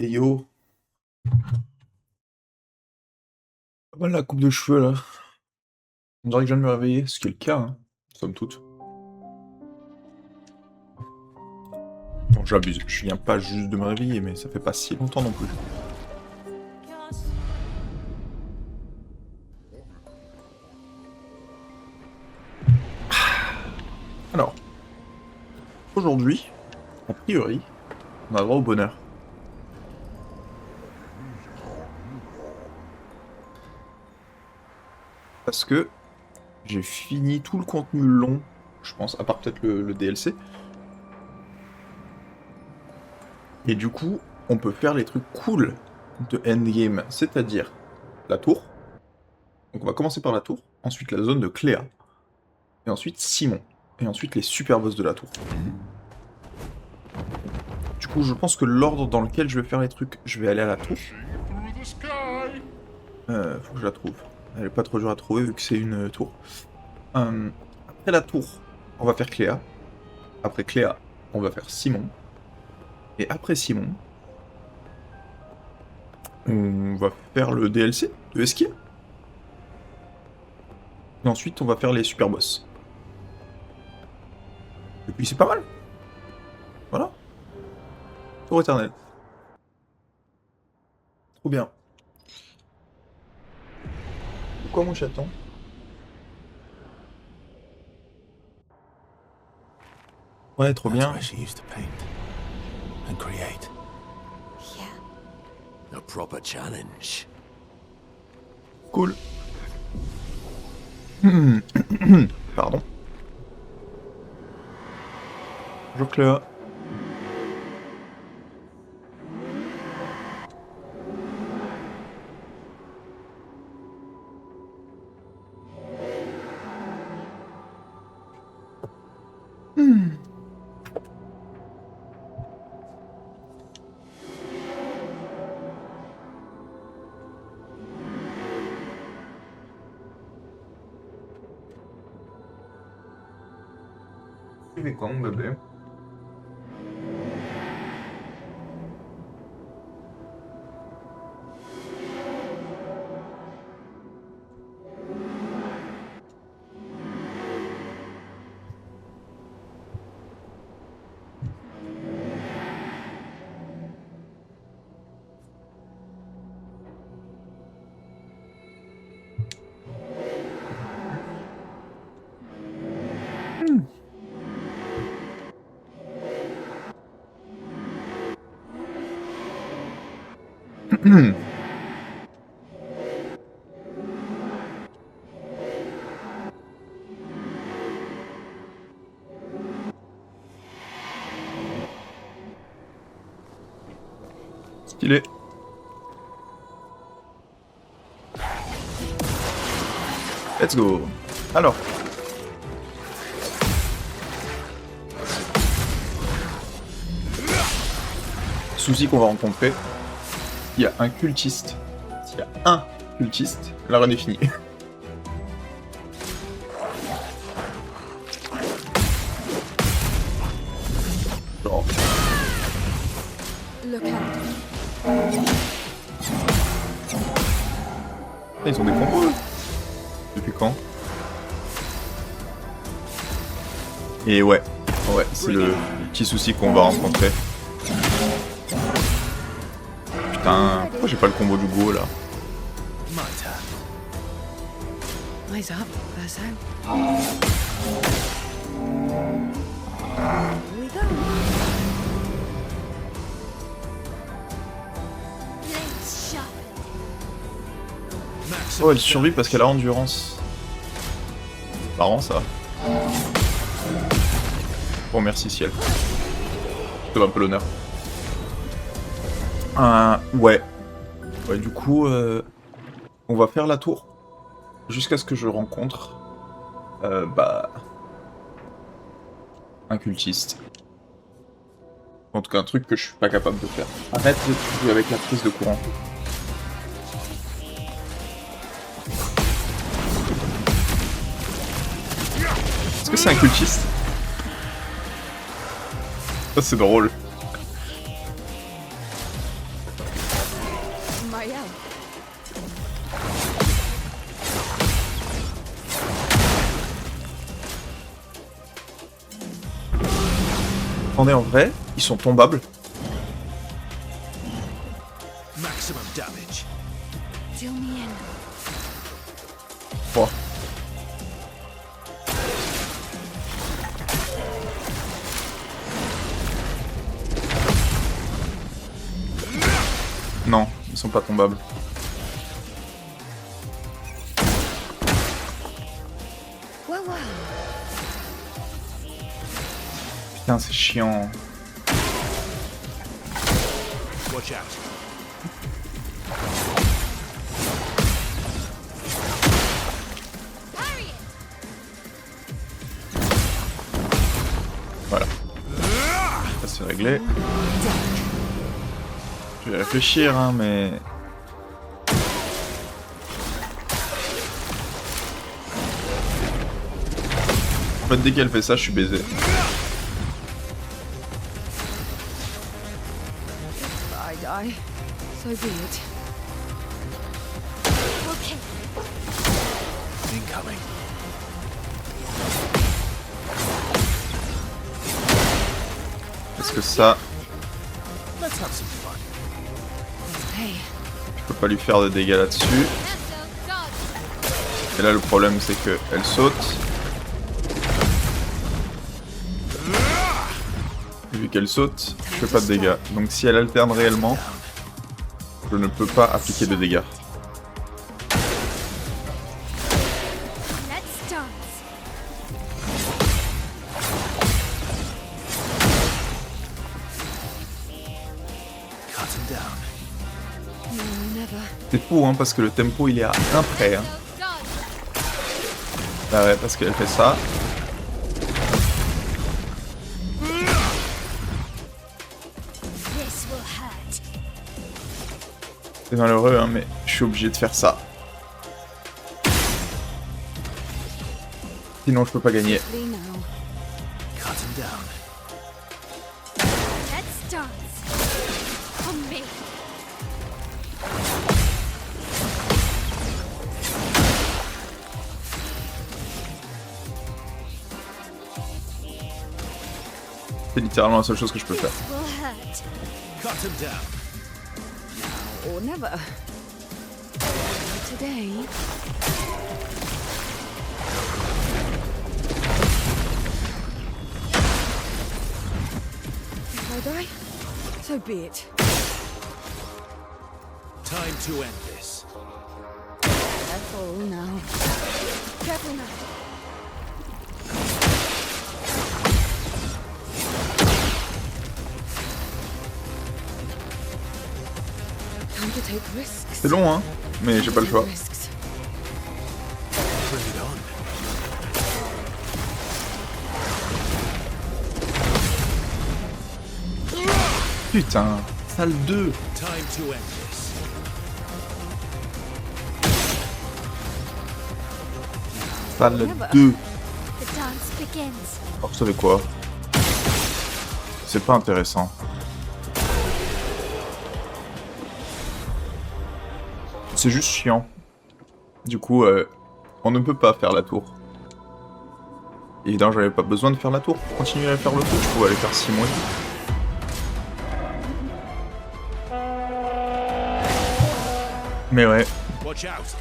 Et yo, pas mal la coupe de cheveux là. On dirait que je viens de me réveiller, ce qui est le cas, hein, somme toute. Bon, j'abuse, je viens pas juste de me réveiller, mais ça fait pas si longtemps non plus. Alors, aujourd'hui, a priori, on a droit au bonheur. Parce que j'ai fini tout le contenu long, je pense, à part peut-être le DLC. Et du coup, on peut faire les trucs cool de endgame, c'est-à-dire la tour. Donc on va commencer par la tour, ensuite la zone de Cléa, et ensuite Simon, et ensuite les super boss de la tour. Du coup, je pense que l'ordre dans lequel je vais faire les trucs, je vais aller à la tour. Faut que je la trouve. Elle est pas trop dure à trouver vu que c'est une tour. Après la tour, on va faire Cléa. Après Cléa, on va faire Simon. Et après Simon, on va faire le DLC de Esquier. Et ensuite, on va faire les super boss. Et puis c'est pas mal. Voilà. Tour éternel. Trop bien. Pourquoi mon chaton? Ouais, trop bien. That's where she used to paint and create. Yeah. A proper challenge. Cool. Pardon. Bonjour Cléa. Tu fais quoi, mon bébé? Stylé. Let's go. Alors. Souci qu'on va rencontrer. Il y a un cultiste. S'il y a un cultiste, la run est finie. Genre. Look out. Ah, ils ont des combos, eux. Depuis quand? Et ouais, c'est le petit souci qu'on va rencontrer. Putain, pourquoi j'ai pas le combo du go là? My turn. Eyes up, Verso. Here we go. Let's shop. Oh, elle survit parce qu'elle a endurance. Marrant ça. Bon, merci ciel. Je te donne un peu l'honneur. Ouais. Ouais, du coup, on va faire la tour. Jusqu'à ce que je rencontre... un cultiste. En tout cas, un truc que je suis pas capable de faire. Arrête de jouer avec la prise de courant. Est-ce que c'est un cultiste? Ça c'est drôle. Raphael. Attendez, en vrai, ils sont tombables. Maximum damage. Deal me in. Oh. Non, ils sont pas tombables. Wow, wow. Putain, c'est chiant. Watch out. Harry it. Voilà. Ça c'est réglé. Je vais réfléchir, hein, mais... En fait, dès qu'elle fait ça, je suis baisé. If I die, so be it. Okay. Incoming. Parce que ça, Let's have some fun. Hey, je peux pas lui faire de dégâts là-dessus. Hello, God. Et là, le problème, c'est que elle saute. Et vu qu'elle saute, je fais pas de dégâts. Donc si elle alterne réellement, je ne peux pas appliquer de dégâts. Let's dance. Cut him down. No, never. C'est fou, hein, parce que le tempo, il est à 1 près. Hein. Hello, God. Ah ouais, parce qu'elle fait ça. This will hurt. C'est malheureux, hein, mais je suis obligé de faire ça. Sinon, je peux pas gagner. Lee now. Cut him down. Let's dance. On me. C'est littéralement la seule chose que je peux faire. This will hurt. Cut him down. Or never. Today. If I die, so be it. Time to end this. Careful now. Careful now. Time to take risks. C'est long, hein, mais j'ai pas le choix. Risks. Bring it on. Putain, salle 2. Time to end this. Salle 2. The dance begins. Alors, vous savez quoi? C'est pas intéressant. C'est juste chiant. Du coup, on ne peut pas faire la tour. Évidemment, j'avais pas besoin de faire la tour pour continuer à faire le tour. Je pouvais aller faire 6 mois. Mais ouais, Watch out.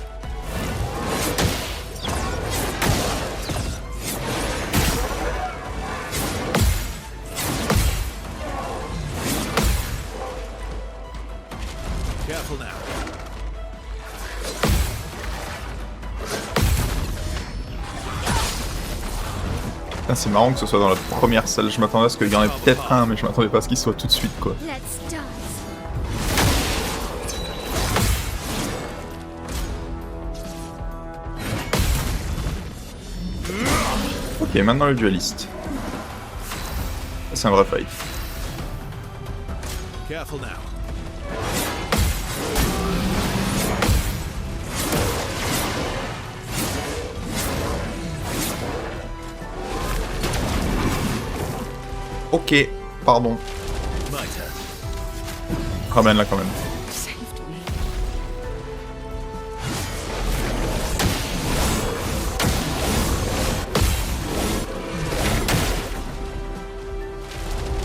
Careful now. putain, c'est marrant que ce soit dans la première salle. Je m'attendais à ce qu'il y en ait peut-être un, mais je m'attendais pas à ce qu'il soit tout de suite, quoi. Let's dance. Ok, maintenant le dualiste. C'est un vrai fight. Careful now. Ok, pardon. My turn. Ramène-la quand même. Saved me.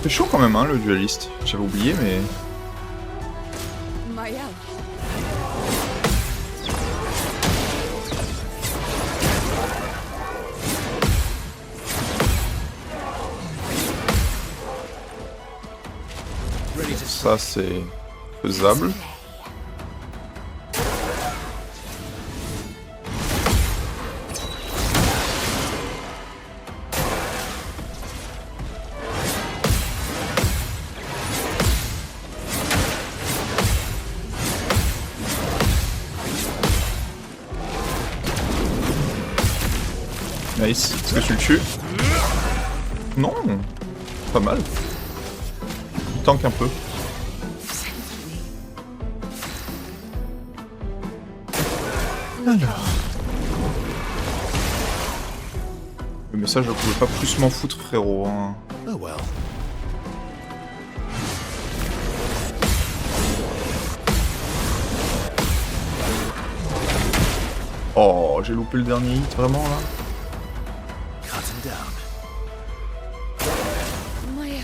C'est chaud quand même, hein, le dualiste. J'avais oublié, mais... Mael. Ready to Ça, c'est faisable. Nice. Est-ce que tu le tues? Non. Pas mal. Il tank un peu. Alors. Mais ça, je pouvais pas plus m'en foutre, frérot. Hein. Oh well. Oh, j'ai loupé le dernier hit, vraiment, là. Cut him down. Mael.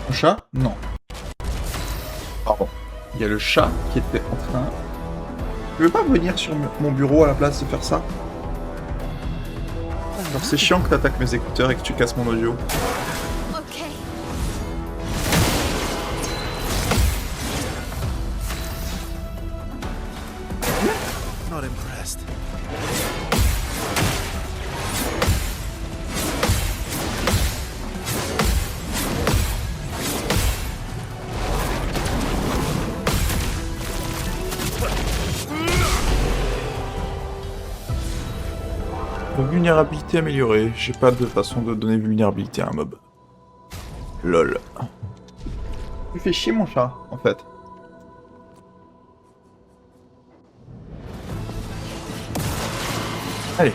Le chat? Non. Pardon. Il y a le chat qui était en train... Tu veux pas venir sur mon bureau à la place de faire ça? Alors c'est chiant que t'attaques mes écouteurs et que tu casses mon audio. Okay. Not impressed. Vulnérabilité améliorée. J'ai pas de façon de donner vulnérabilité à un mob. Lol. Tu fais chier mon chat, en fait. Allez.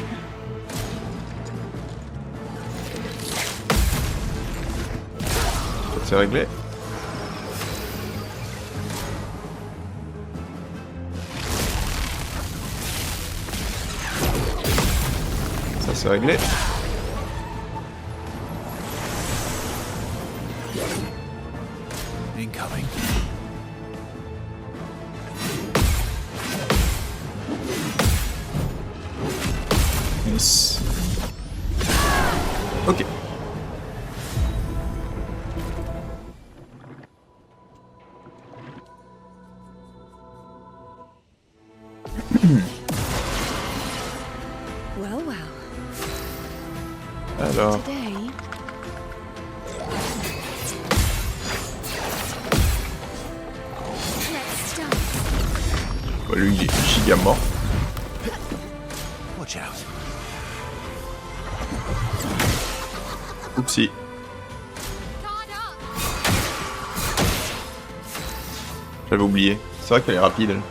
C'est réglé. Ça c'est réglé. Incoming. Nice. Ok. Well, well. Alors, Today. Let's start. bah, lui il est giga mort. Watch out. Oupsie. Guard up. J'avais oublié. C'est vrai qu'elle est rapide elle.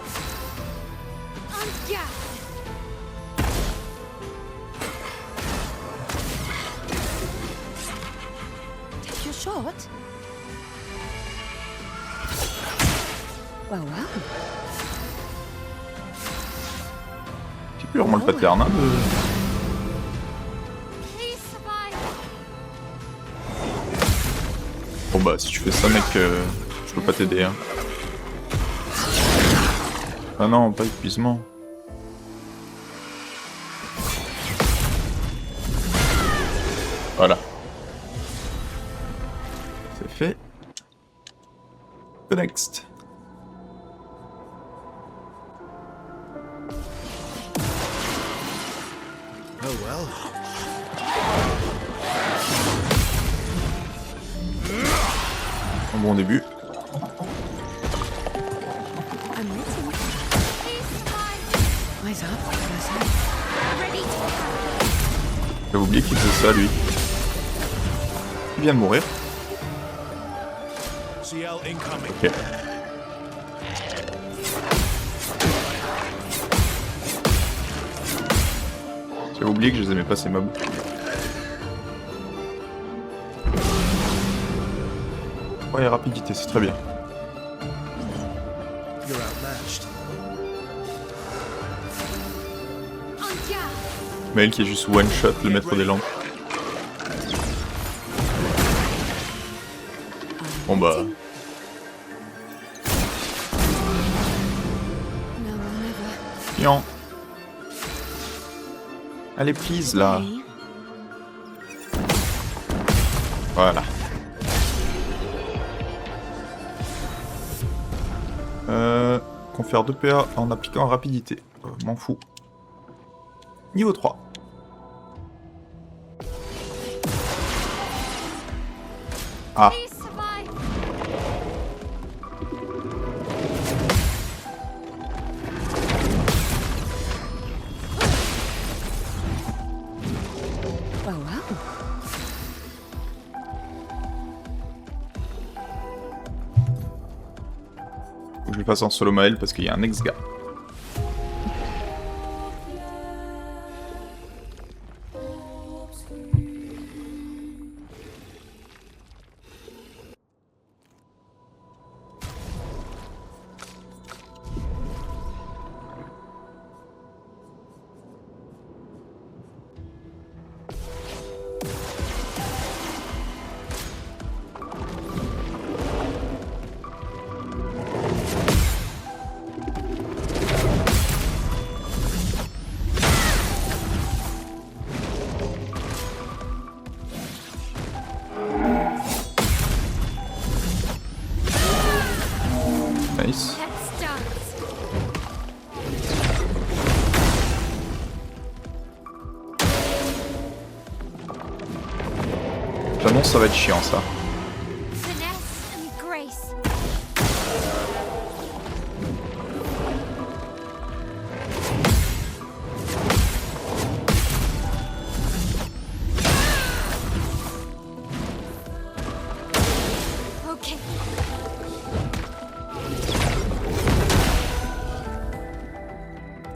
Ungassed. Take your shot. Well, well. C'est plus vraiment le pattern hein, de... Please survive. Bon bah si tu fais ça mec, je peux pas t'aider hein. Ah non, pas épuisement. Voilà. C'est fait. The next. Oh well. Un bon début. I'm waiting. Please survive. Eyes up, person. Ready to J'avais oublié qu'il faisait ça lui. Il vient de mourir. CL incoming. Ok. J'avais oublié que je les aimais pas ces mobs. Ouais, rapidité, c'est très bien. You're outmatched. Maël qui est juste one shot, le maître des lampes. Bon bah... No, never. Pian. Allez, please, là. Hey. Voilà. Confère 2 PA en appliquant rapidité. M'en fous. Niveau 3. Ah. Please survive. Well, well. Faut que je le fasse en solo Maël parce qu'il y a un ex-gars. Nice. Head starts. J'annonce ça va être chiant ça. Finesse and grace. Okay.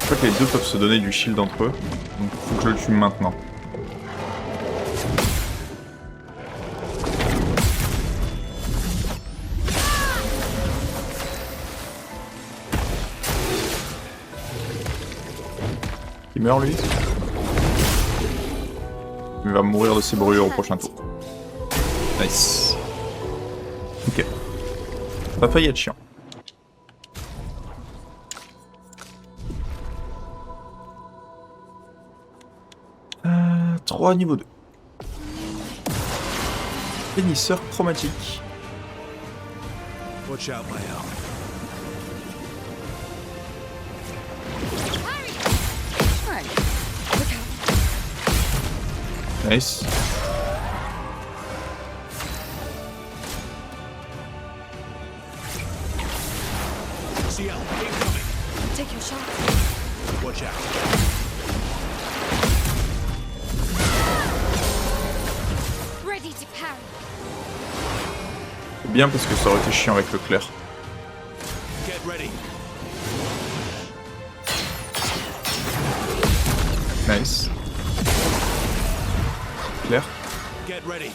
Je crois que les deux peuvent se donner du shield entre eux. Donc faut que je le tue maintenant. Il meurt lui. Il va mourir de ses brûlures au prochain tour. Nice. Ok. Ça a failli être chiant. 3 niveau 2. Bénisseur chromatique. Watch out, Mael. Right. Look out. Nice. CL, incoming. Take your shot. Watch out. Ready to parry. C'est bien parce que ça aurait été chiant avec le clair. Get ready. Nice. Clair. Get ready.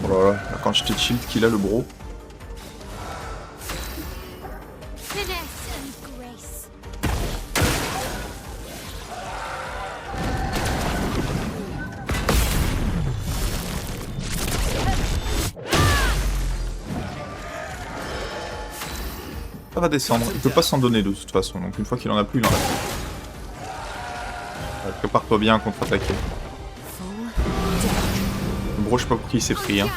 Oh là là, la quantité de shield qu'il a le bro. Finesse and grace. Ça va descendre, il peut pas s'en donner de toute façon, donc une fois qu'il en a plus, il en a plus. Prépare-toi bien à contre-attaquer. Full. Le bro, je sais pas pour qui il s'est pris, hein.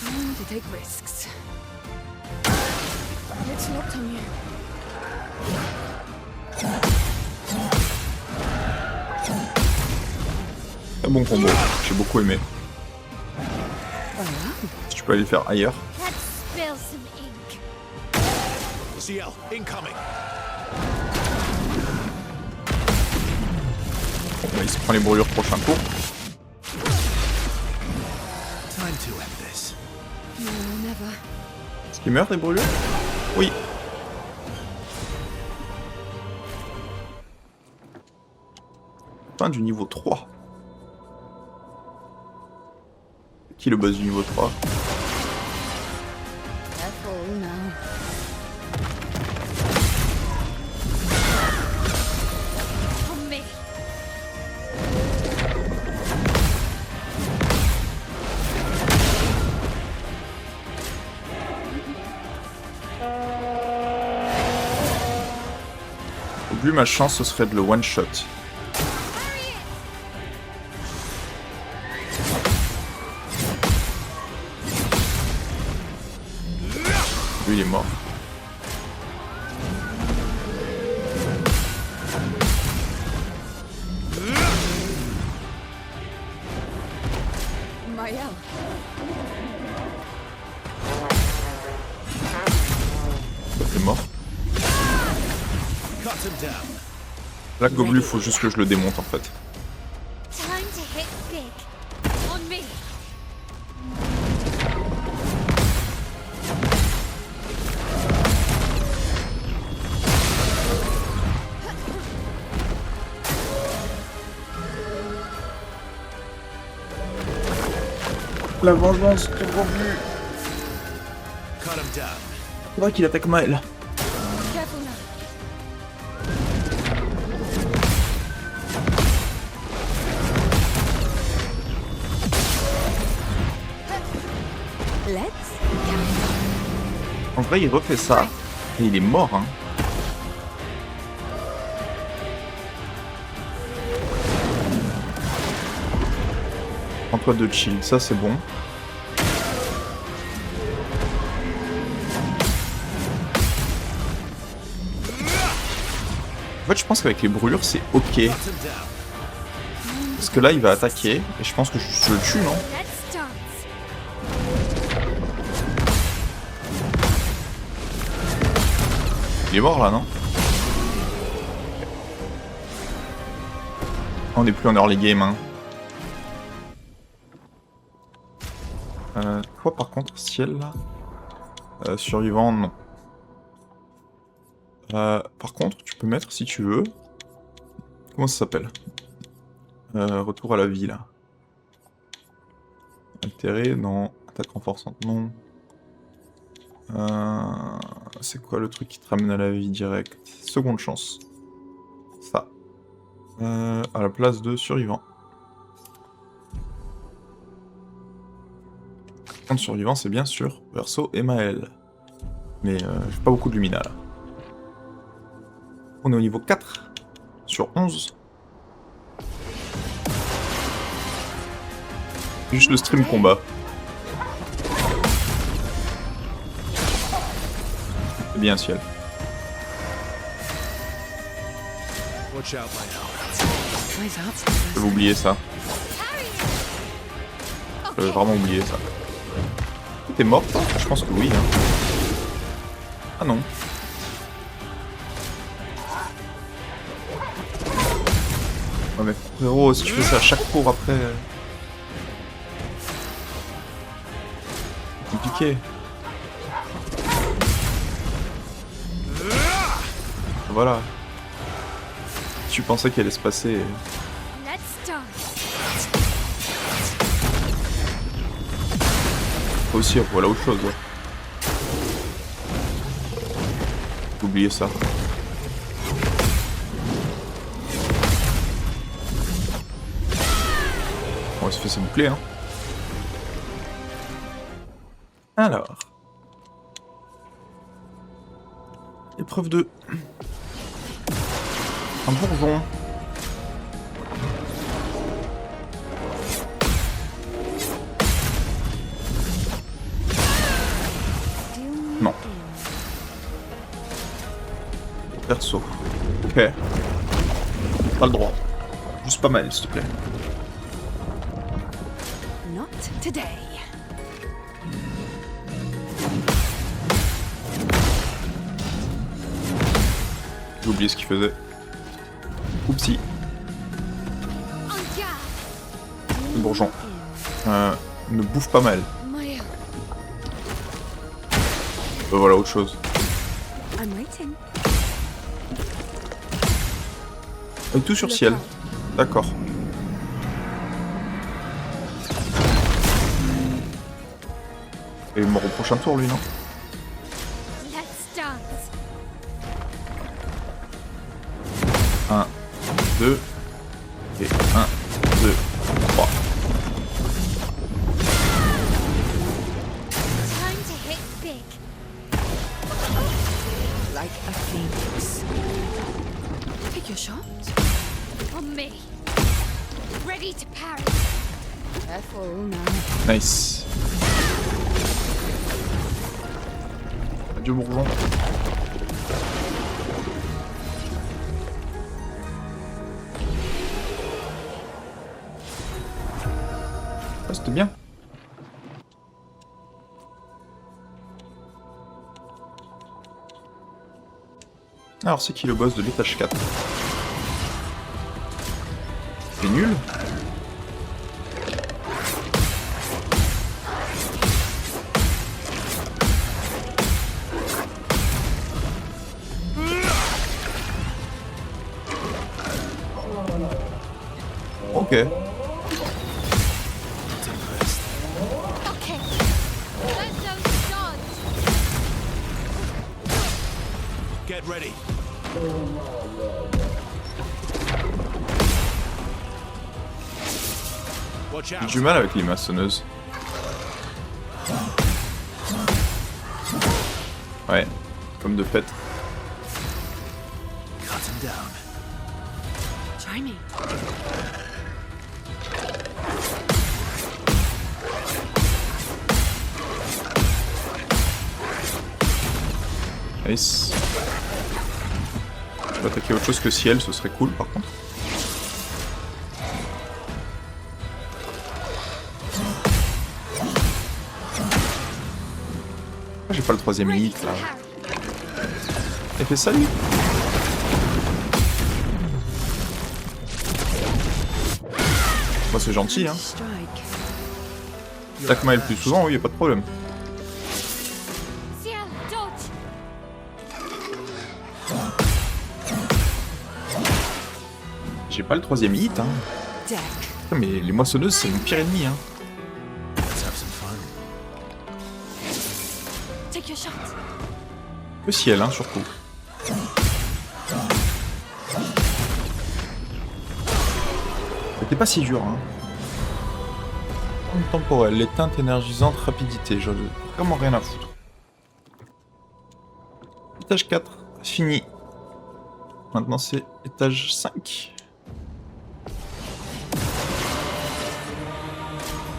Time to take risks. It's locked on you. Très bon combo, j'ai beaucoup aimé. Well, Si tu peux aller le faire ailleurs. let's spill some ink. CL, incoming. Bon, bah, il se prend les brûlures prochain tour. Time to end this. No, never. Est-ce qu'il meurt des brûlures? Oui. Fin du niveau 3. qui est le boss du niveau 3. Careful now. On me. Donc lui, ma chance, ce serait de le one-shot. Lui, il est mort. Maël. Il est mort. Cut him down. Là, Goblu, faut juste que je le démonte en fait. Time to hit big. On me. La vengeance de Goblu. Cut him down. Faudrait qu'il attaque Maël. Careful now. Let's En vrai, il refait ça. Et il est mort, hein. Prends-toi de chill, ça c'est bon. En fait, je pense qu'avec les brûlures, c'est ok. Cut him down. Parce que là, il va attaquer. Et je pense que je le tue, non? let's dance. Il est mort là, non? On n'est plus en early game, hein. Toi, par contre, ciel là. Survivant, non. Par contre, tu peux mettre si tu veux. Comment ça s'appelle? Retour à la vie là. Intérêt, non. Attaque renforçante, non. C'est quoi le truc qui te ramène à la vie direct? Seconde chance. Ça. À la place de survivant. Un survivant, c'est bien sûr Verso et Maël. Mais j'ai pas beaucoup de Lumina là. On est au niveau 4 sur 11. Juste le stream combat. C'est bien ciel. Watch out, Maël. J'avais oublié ça. J'avais vraiment oublié ça. T'es mort toi? Je pense que oui. Hein. Ah non. Ouais mais frérot, si tu fais ça à chaque tour après... C'est compliqué. Voilà. Tu pensais qu'elle allait se passer... Let's dance. Aussi, voilà autre chose. Ouais. J'ai oublié ça. On va se faire boucler, hein. Alors. Épreuve 2. Un bourgeon. Non. Perso. Ok. Pas le droit. Juste pas mal, s'il te plaît. Not today. J'ai oublié ce qu'il faisait. Oupsie. En garde. Le bourgeon. Ne bouffe pas mal. Maël. Voilà autre chose. I'm waiting. Tout sur ciel. D'accord. Et il me reproche un tour lui, non? Let's dance. 1, 2, et 1, 2, 3. Time to hit big. Like a phoenix. Take your shot. On me. Ready to parry. Careful now. Nice. Adieu Bourgeon. Ah, c'était bien. Alors c'est qui le boss de l'étage 4? C'est nul. Ok. Okay. Let those dance. Get ready. Watch J'ai out. du mal avec les maçonneuses. Ouais, comme de fait. Cut him down. Try me. Nice. Je vais attaquer autre chose que ciel, ce serait cool par contre. Ah, j'ai pas le troisième Ready hit to là. parry. Il fait ça lui? Bah c'est gentil hein. Strike. Attaque-moi le plus souvent, oui, y a pas de problème. Ciel, dodge. J'ai pas le troisième hit hein. Deck. Putain, mais les moissonneuses c'est mon pire ennemi hein. Let's have some fun. Take your shot. Que ciel hein surtout. C'était pas si dur hein. Temporel, l'éteinte énergisante, rapidité, j'en ai vraiment rien à foutre. Étage 4, fini. Maintenant c'est étage 5.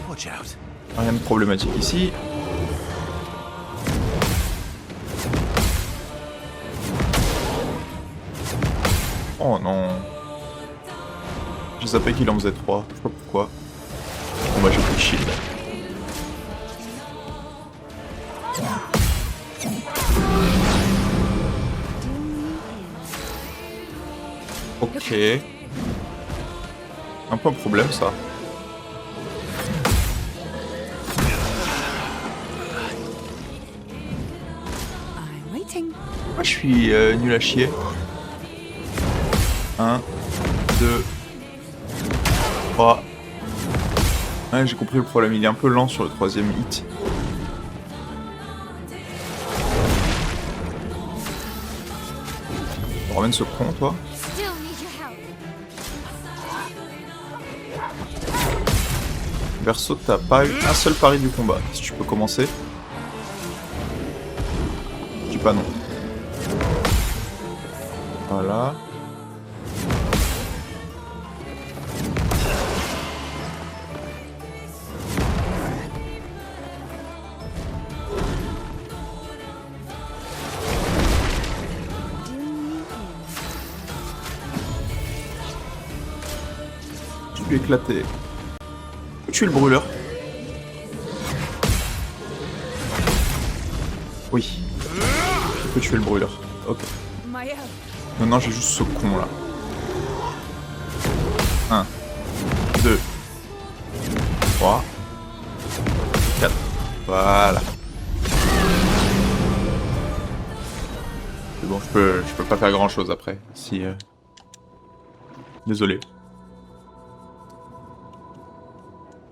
Watch out. Rien de problématique ici. Oh non. J'ai zappé qu'il en faisait 3, je sais pas pourquoi. Bon bah j'ai pris le shield. Ok. Un peu un problème ça. I'm waiting. Moi je suis nul à chier. 1, 2, 3. Ouais, j'ai compris le problème, il est un peu lent sur le troisième hit. Ramène ce con, toi. Still need your help. Verso, t'as pas eu un seul pari du combat. Si tu peux commencer. Je dis pas non. Voilà. Je vais éclater. Tuer le brûleur. Oui. Je peux tuer le brûleur. Ok. My help. Non, non, j'ai juste ce con là. 1, 2, 3, 4. Voilà. C'est bon, je peux pas faire grand chose après. Si. Désolé.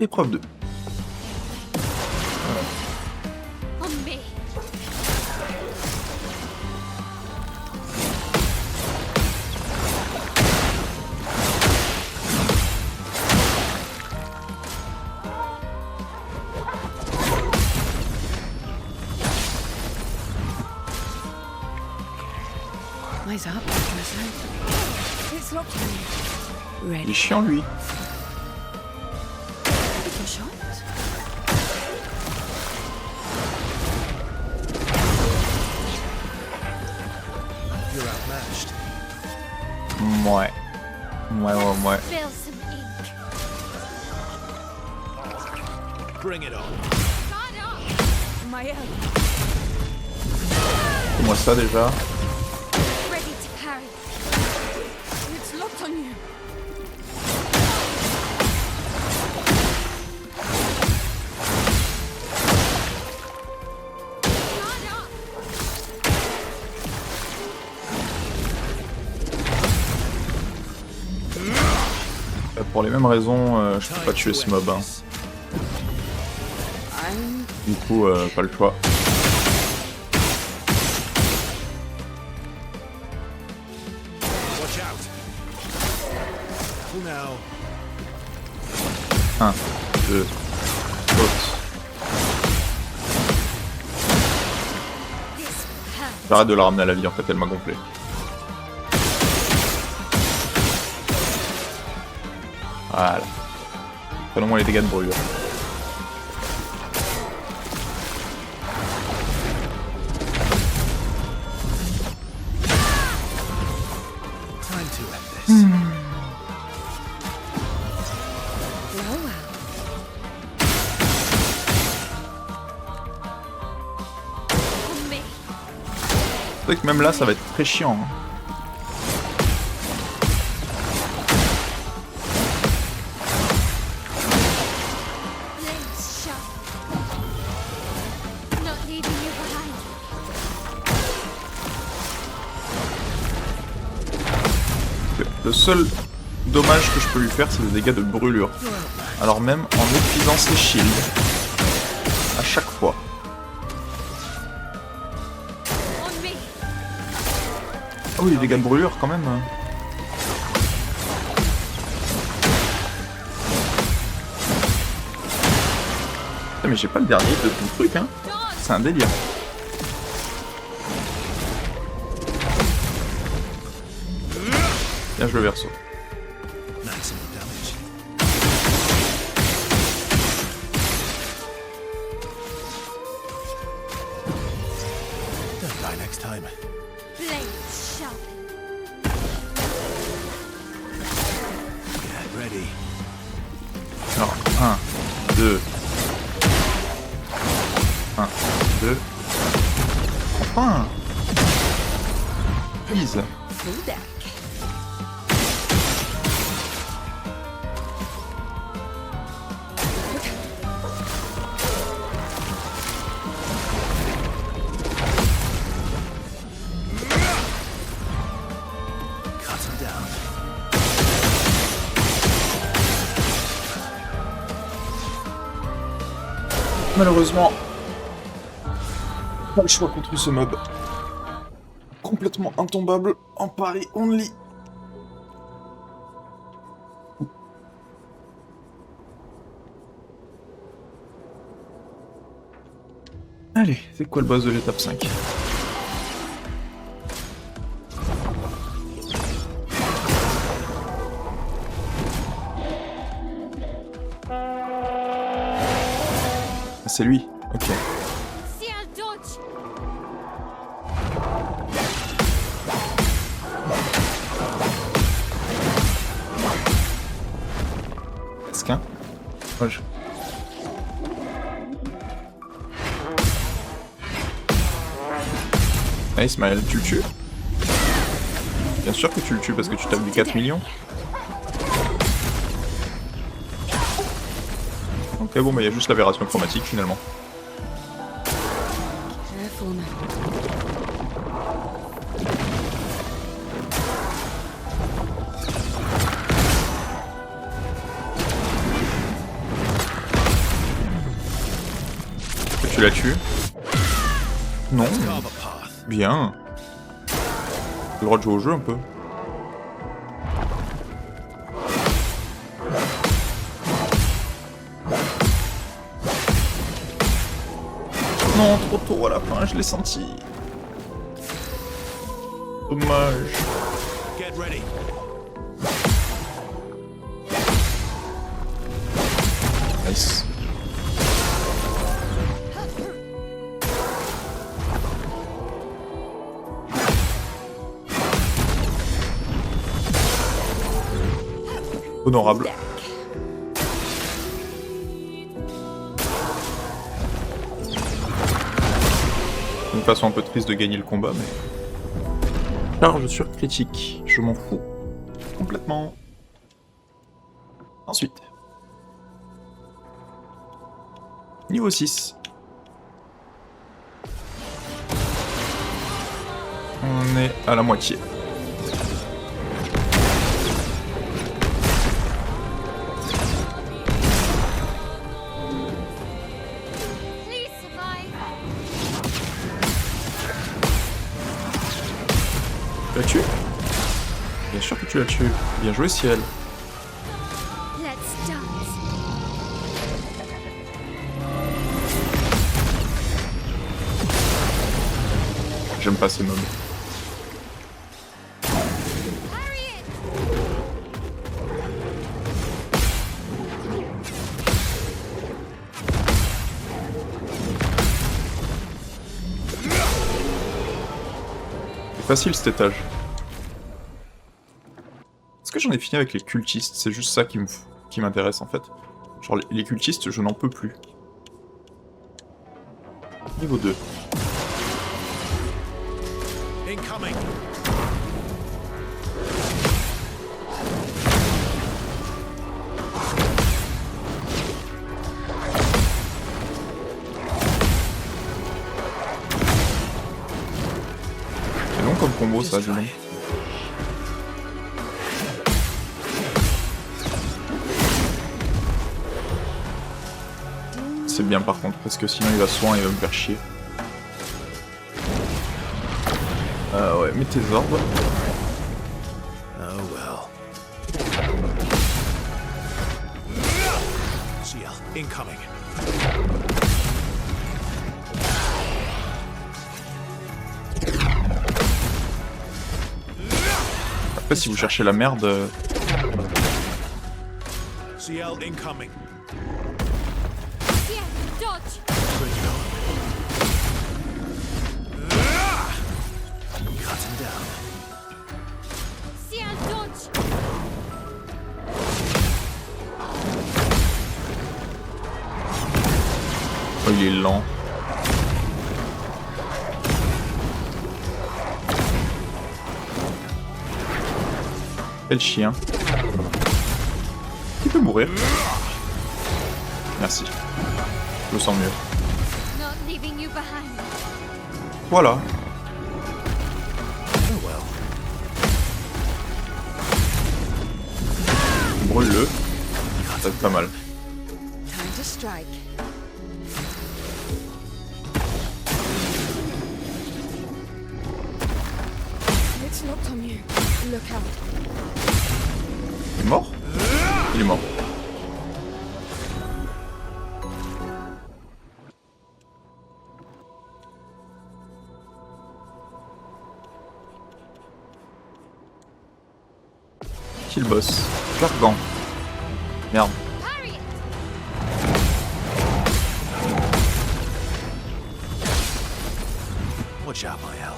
Épreuve 2. Eyes up, Mademoiselle. It's locked on you. Il est Ready. chiant lui. Little shot. You're outmatched. Ouais. Ouais. Spill some ink. Bring it on. Guard up. My own. Fais-moi ça déjà. Ready to parry. It's locked on you. Guard up. Pour les mêmes raisons, je peux pas tuer ce mob. Hein. I'm Du coup, pas le choix. Watch out. Careful now. 1, 2, saute. This will hurt. J'arrête de la ramener à la vie en fait, elle m'a gonflé. Voilà. Prenons-moi les dégâts de brûlure. Time to end this. well. On me. C'est vrai que même là, ça va être très chiant. Hein. Blades sharp. Not leaving you behind. Le seul dommage que je peux lui faire, c'est des dégâts de brûlure. Alors même en épuisant ses shields. À chaque fois. On me. Ah oui, les dégâts de brûlure quand même. Hein. Putain, mais j'ai pas le dernier de tout le truc, hein. C'est un délire. Bien joué, Verso. Maximum damage. Don't die next time. Blades sharp. Get ready. Alors, 1, 2. 1, 2. Enfin! Please! Full deck. Cut him down. Malheureusement, pas le choix contre ce mob. Complètement intombable en pari only. Allez, c'est quoi le boss de l'étape 5? C'est lui, ok. See I'll dodge. Est-ce qu'un? Ouais, je... Ah, Ismaël, tu le tues? Bien sûr que tu le tues parce que tu tapes du 4 millions. Ok, bon, bah il y a juste l'aberration chromatique finalement. Careful now. Que tu la tues? Non. Carve a path. Bien. T'as le droit de jouer au jeu un peu. Non, trop tôt à la fin, je l'ai senti. Dommage. Get ready. Nice. Honorable. Une façon un peu triste de gagner le combat, mais... Charge sur critique, je m'en fous. Complètement. Ensuite. Niveau 6. On est à la moitié. Please survive. Tu l'as tué? Bien sûr que tu l'as tué. Bien joué, Ciel. Let's dance. J'aime pas ces mobs. Harriet. C'est facile cet étage. Est-ce que j'en ai fini avec les cultistes? C'est juste ça qui m'intéresse en fait. Genre les cultistes, je n'en peux plus. Niveau 2. Incoming. C'est long comme combo ça, dis donc. C'est bien par contre, parce que sinon il va soin et il va me faire chier. Ah ouais, mets tes ordres. Oh well. CL incoming. Après si vous cherchez la merde... CL incoming. Yeah, dodge. Bring it on. Cut him down. CL dodge. Oh, il est lent. Quel chien. Il peut mourir. Merci. Je me sens mieux. Not leaving you behind. Voilà. Oh well. Brûle-le. Ça va être pas mal. Time to strike. It's locked on you. Look out. Il est mort? Il est mort. Kill boss. Jargan. Merde. Harriet. Watch out, Mael.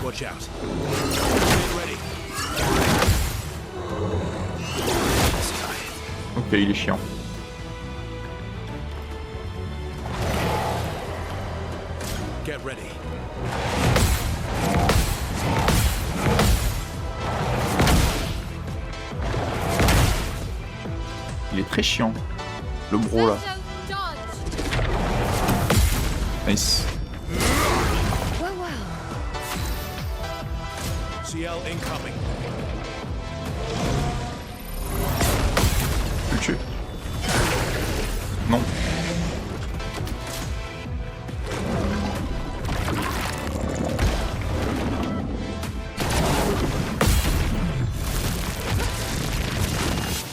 Watch out. Get ready. This guy. Ok, il est chiant. Get ready. Il est très chiant. Le bro là. Don't dodge. Nice. Well, well. CL incoming. Je peux le tuer. Non.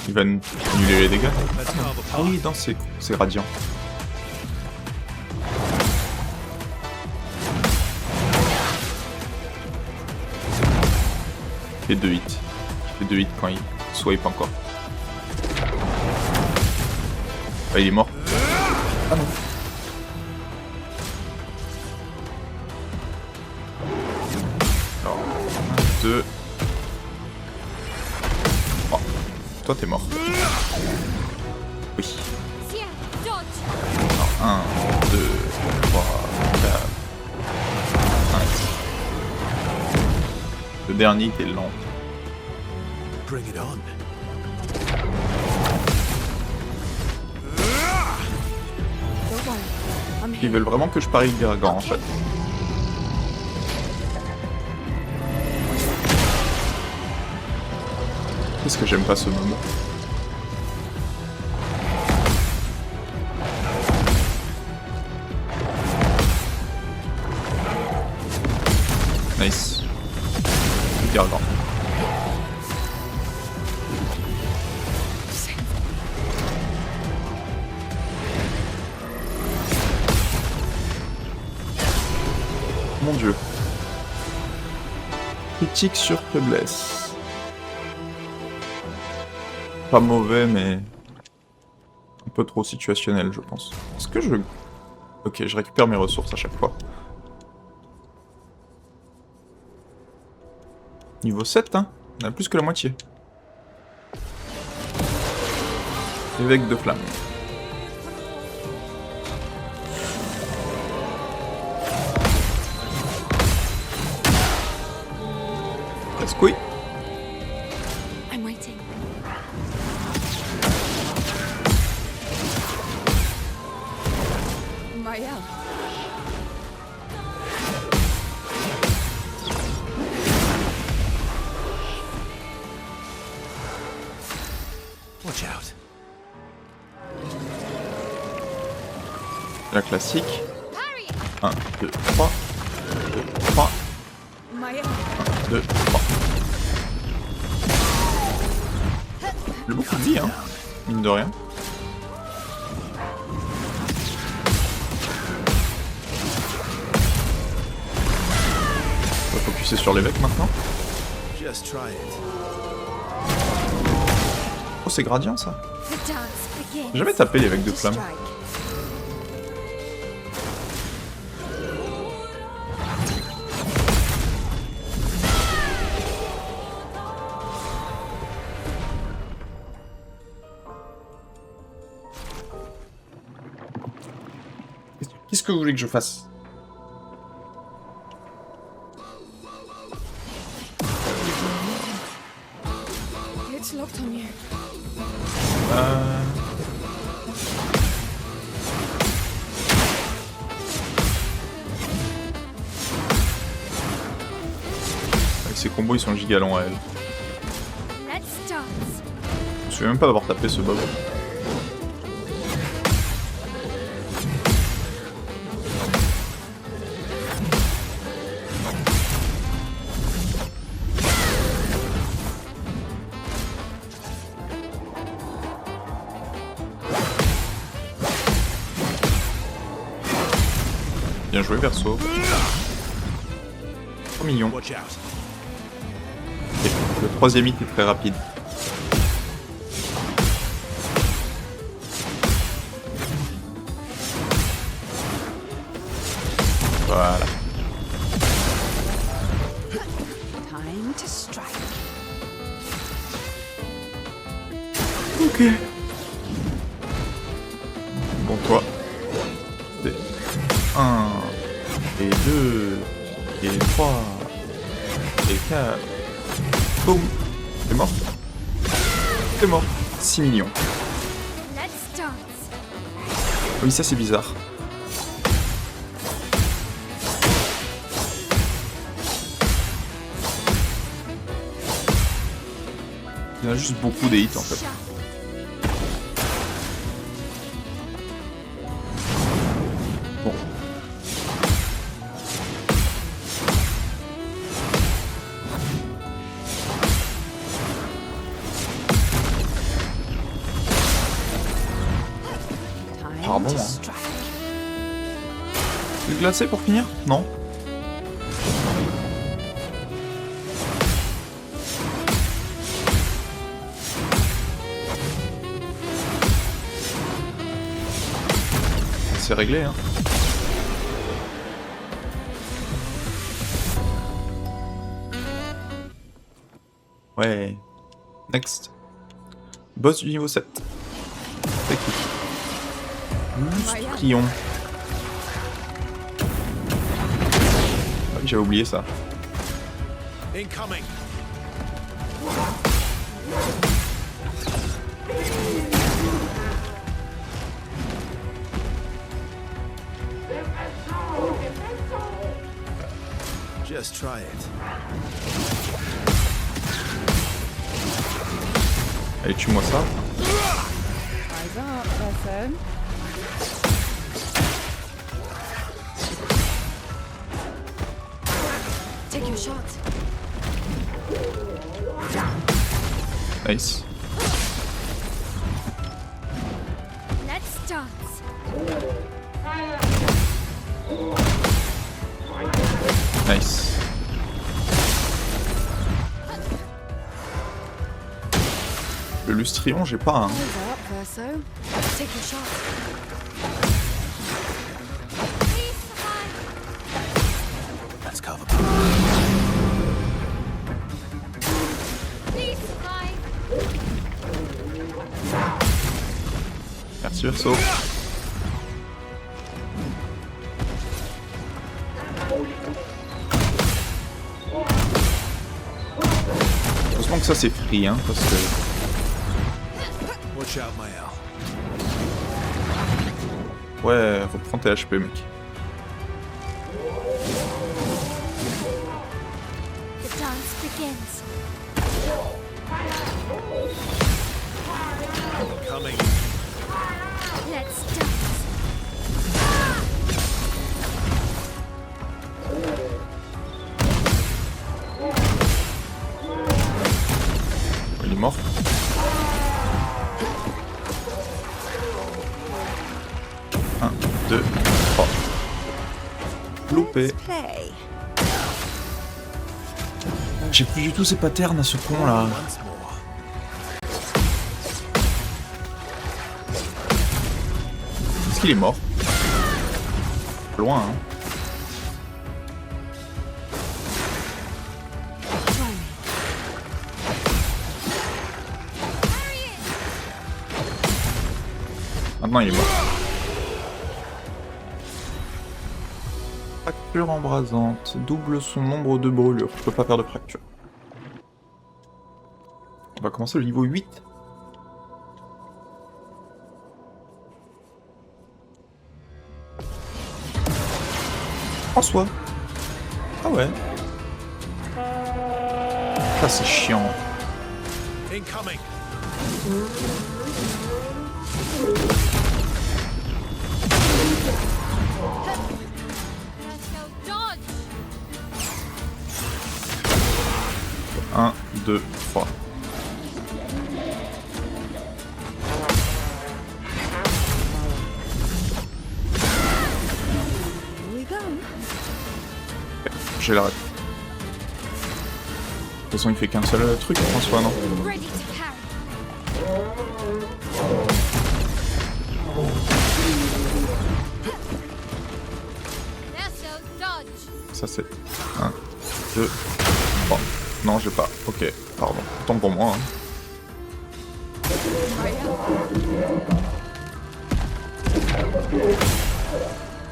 Il va annuler les dégâts. Let's carve Ah apart. oui, dans ses radiants. fait 2 hits. Il fait 2 hits quand il swipe encore. Ah, il est mort. Ah non. Alors, 1, 2. Oh, toi t'es mort. Oui. Here, dodge. Alors, 1, 2, 3, 4, 5. Le dernier était lent. Bring it on. Don't worry. I'm Ils here. veulent vraiment que je parie le Gargan en fait. Qu'est-ce que j'aime pas ce moment. Nice. Le Gargan. Mon dieu. Critique sur faiblesse. Pas mauvais, mais un peu trop situationnel, je pense. Est-ce que je... Ok, je récupère mes ressources à chaque fois. Niveau 7, hein. On a plus que la moitié. Évêque de flamme. Casse-couille. I'm waiting. Maya. Watch out. La classique. Parry it. 1, 2, 3. 2, 3. Maya. 1, 2, 3. J'ai beaucoup de vie, hein. Mine de rien. On va focuser sur l'évêque maintenant. Just try it. Oh, c'est gradient ça. The dance begins. J'ai jamais tapé l'évêque de flamme. Strike. Qu'est-ce que vous voulez que je fasse? It's locked on you. Avec ses combos, ils sont giga longs à elle. Let's dance. Je me souviens même pas d'avoir tapé ce bob. Bien joué, perso. Trop mignon. Watch out. Ok, le troisième hit est très rapide. Voilà. Time to strike. Ok. Bon, toi. 1, et 2, et 3, et 4. Boum. T'es mort. T'es mort. 6 millions. Let's dance. Oui, ça c'est bizarre. Il y en a juste beaucoup des hits en fait. Shot. Bon. Time Pardon, to hein. strike. Le glacé pour finir? Non. c'est réglé, hein. Ouais. Next. Boss du niveau 7. C'est cool. Lustrion. Ah oui, j'avais oublié ça. Incoming. Just try it. Allez, tue-moi ça. Eyes up, person. Take your shot. Nice. Let's dance. Nice. Le lustrion, j'ai pas un. Eyes up, Verso. Take your shot. Please survive. Let's cover. Please survive. Merci Verso. Heureusement que ça c'est free, hein, parce que... Watch out, Mael. Ouais, reprends tes HP, mec. The dance begins. Coming. Let's dance. Il est mort. Un, deux, trois. Loupé. Play. J'ai plus du tout ces patterns à ce con là. Once more. Est-ce qu'il est mort? Loin, hein. Try me. Maintenant il est mort. Fracture embrasante. Double son nombre de brûlures. Je peux pas faire de fracture. On va commencer le niveau 8. François. Ah ouais. Ça c'est chiant. Incoming. Let's go dodge. 1, 2, 3. Here we go. J'ai la ref. De toute façon, il fait qu'un seul truc, François, non? Ready to carry. Let's go dodge. Ça c'est 1, 2, 3. Non, j'ai pas. Ok, pardon. Tant pour moi. Hein.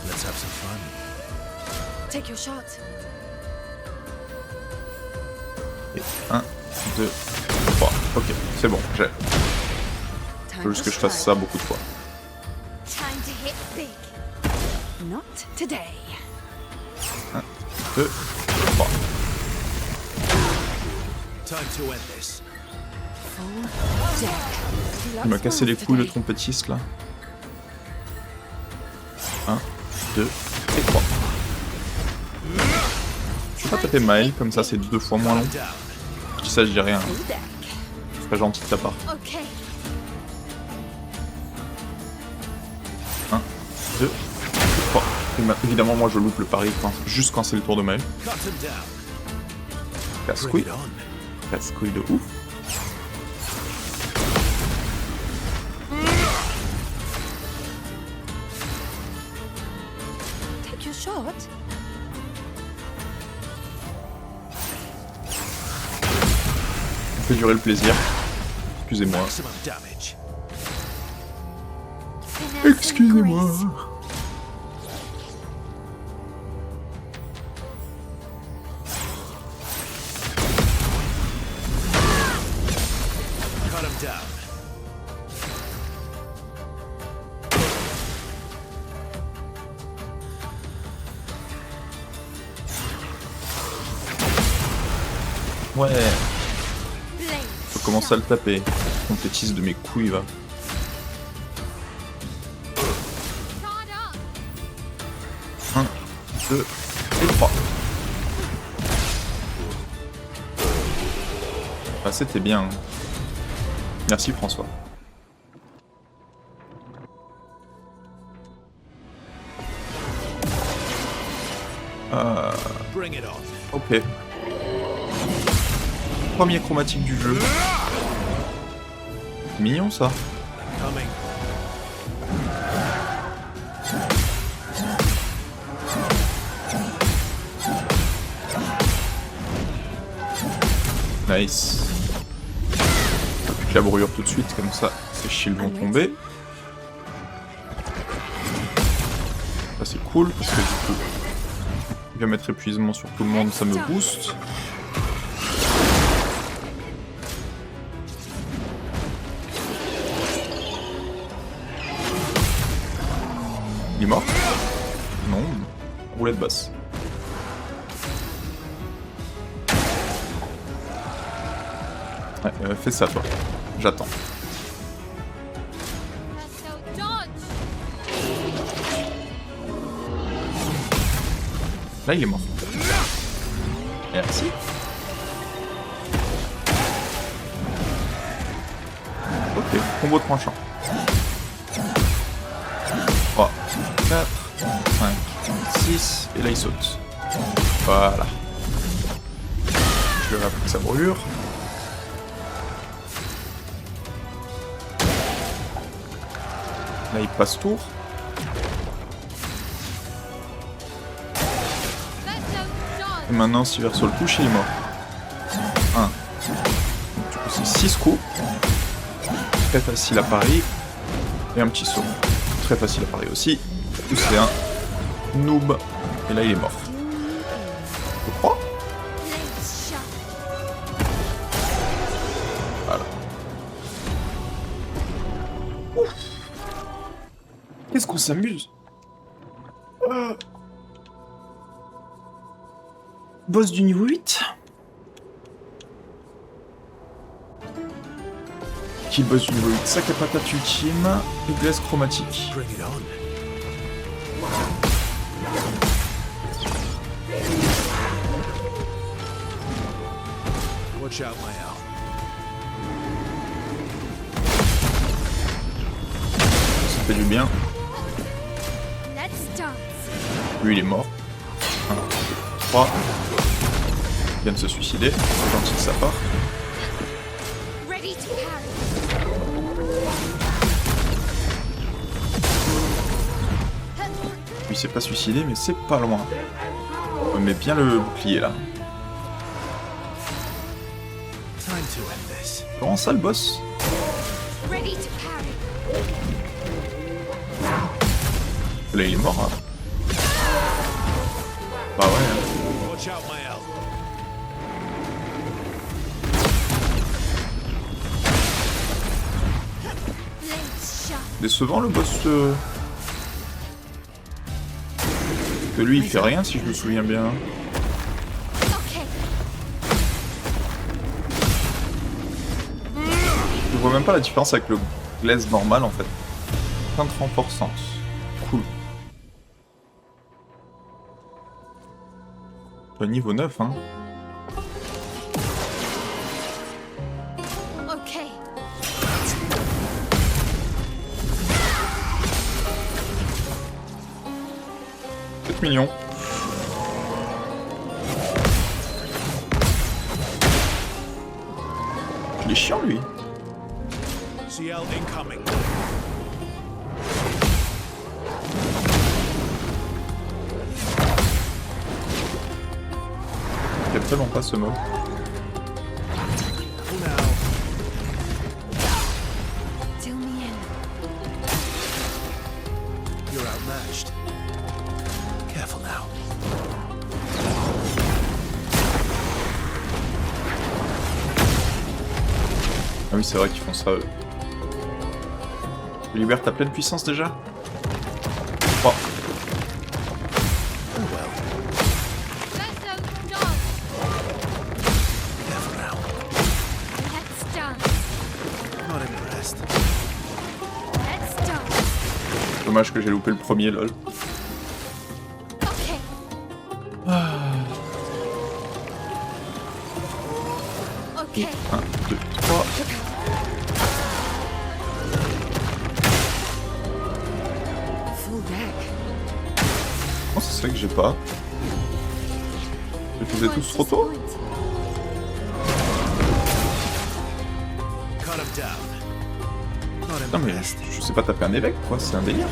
Let's have some fun. Take your shot. Et 1, 2, 3. Ok, c'est bon, j'ai. Time Faut juste to que je fasse ça strike. beaucoup de fois. Time to hit big. Not today. 2, 3. Time to end this. Full deck. Il m'a cassé les couilles le trompettiste là. 1, 2 et 3. Je peux pas taper Maël, comme ça c'est 2 fois moins long. Down. Je dis ça, je dis rien. Full deck. C'est pas gentil de ta part. Okay. 1, 2, 3. Évidemment, moi je loupe le pari juste quand c'est le tour de Maël. Cut him down. Bring Casse-couille. it on. Casse-couille de ouf. shot. On fait durer le plaisir. Excusez-moi. Maximum damage. Finesse and Excusez-moi. grace. Cut him down. Ouais, Blade faut commencer à le taper. Complétise de mes couilles, va. Guard up. 1, 2 et 3. Ah, c'était bien. Merci François. Bring it on. Ok. Premier chromatique du jeu. Mignon ça. Coming. Nice. Plus que la brûlure tout de suite, comme ça, ces shields vont tomber. Ça c'est cool, parce que du coup, il va mettre épuisement sur tout le monde, ça me booste. Il est mort? Non. Roulette basse. Ouais, fais ça toi. J'attends. So dodge. Là il est mort. Merci. Ok, combo tranchant. 3, 4, 5, 6, et là il saute. Voilà. Je vais rappeler sa brûlure. Là il passe tour. Let's Et dodge. maintenant si Verso le touche, il est mort. 1. Donc, du coup c'est 6 coups. Très facile à pari. Et un petit saut. Très facile à pari aussi. Du coup c'est un noob. Et là il est mort. Je crois. Blade shot. Voilà. Ouf. Qu'est-ce qu'on s'amuse. Boss du niveau 8. Qui boss du niveau 8, sac à patate ultime et glace chromatique. Bring it on. Watch out, my owl. Ça fait du bien. Let's dance. Lui il est mort. 1, 2, 3. Il vient de se suicider. C'est gentil de sa part. Ready to carry. Lui il s'est pas suicidé mais c'est pas loin. On met bien le bouclier là. Time to end this. Comment ça le boss? Ready to carry. Là il est mort. Hein. Bah ouais. Hein. Watch out, my owl. Blade shot. Décevant le boss. Que lui il fait rien si je me souviens bien. Okay. Je vois même pas la différence avec le glaze normal en fait. Teinte renforçante. Cool. Niveau 9 hein. Okay. 7 millions. Il est chiant lui. CL incoming. j'aime tellement pas ce mode. Careful now. Till me in. You're outmatched. Careful now. Ah oui, c'est vrai qu'ils font ça, eux. Tu libères ta pleine puissance déjà? Oh. Oh well. Let's dance. Careful now. Let's dance. Not impressed. Let's dance. Dommage que j'ai loupé le premier, lol. Okay. Okay. 1, 2, 3. Full deck. Comment ça se fait que j'ai pas? Je les faisais tous trop tôt? Cut him down. Not Putain, mais impressed. je sais pas taper un évêque, quoi, c'est un délire.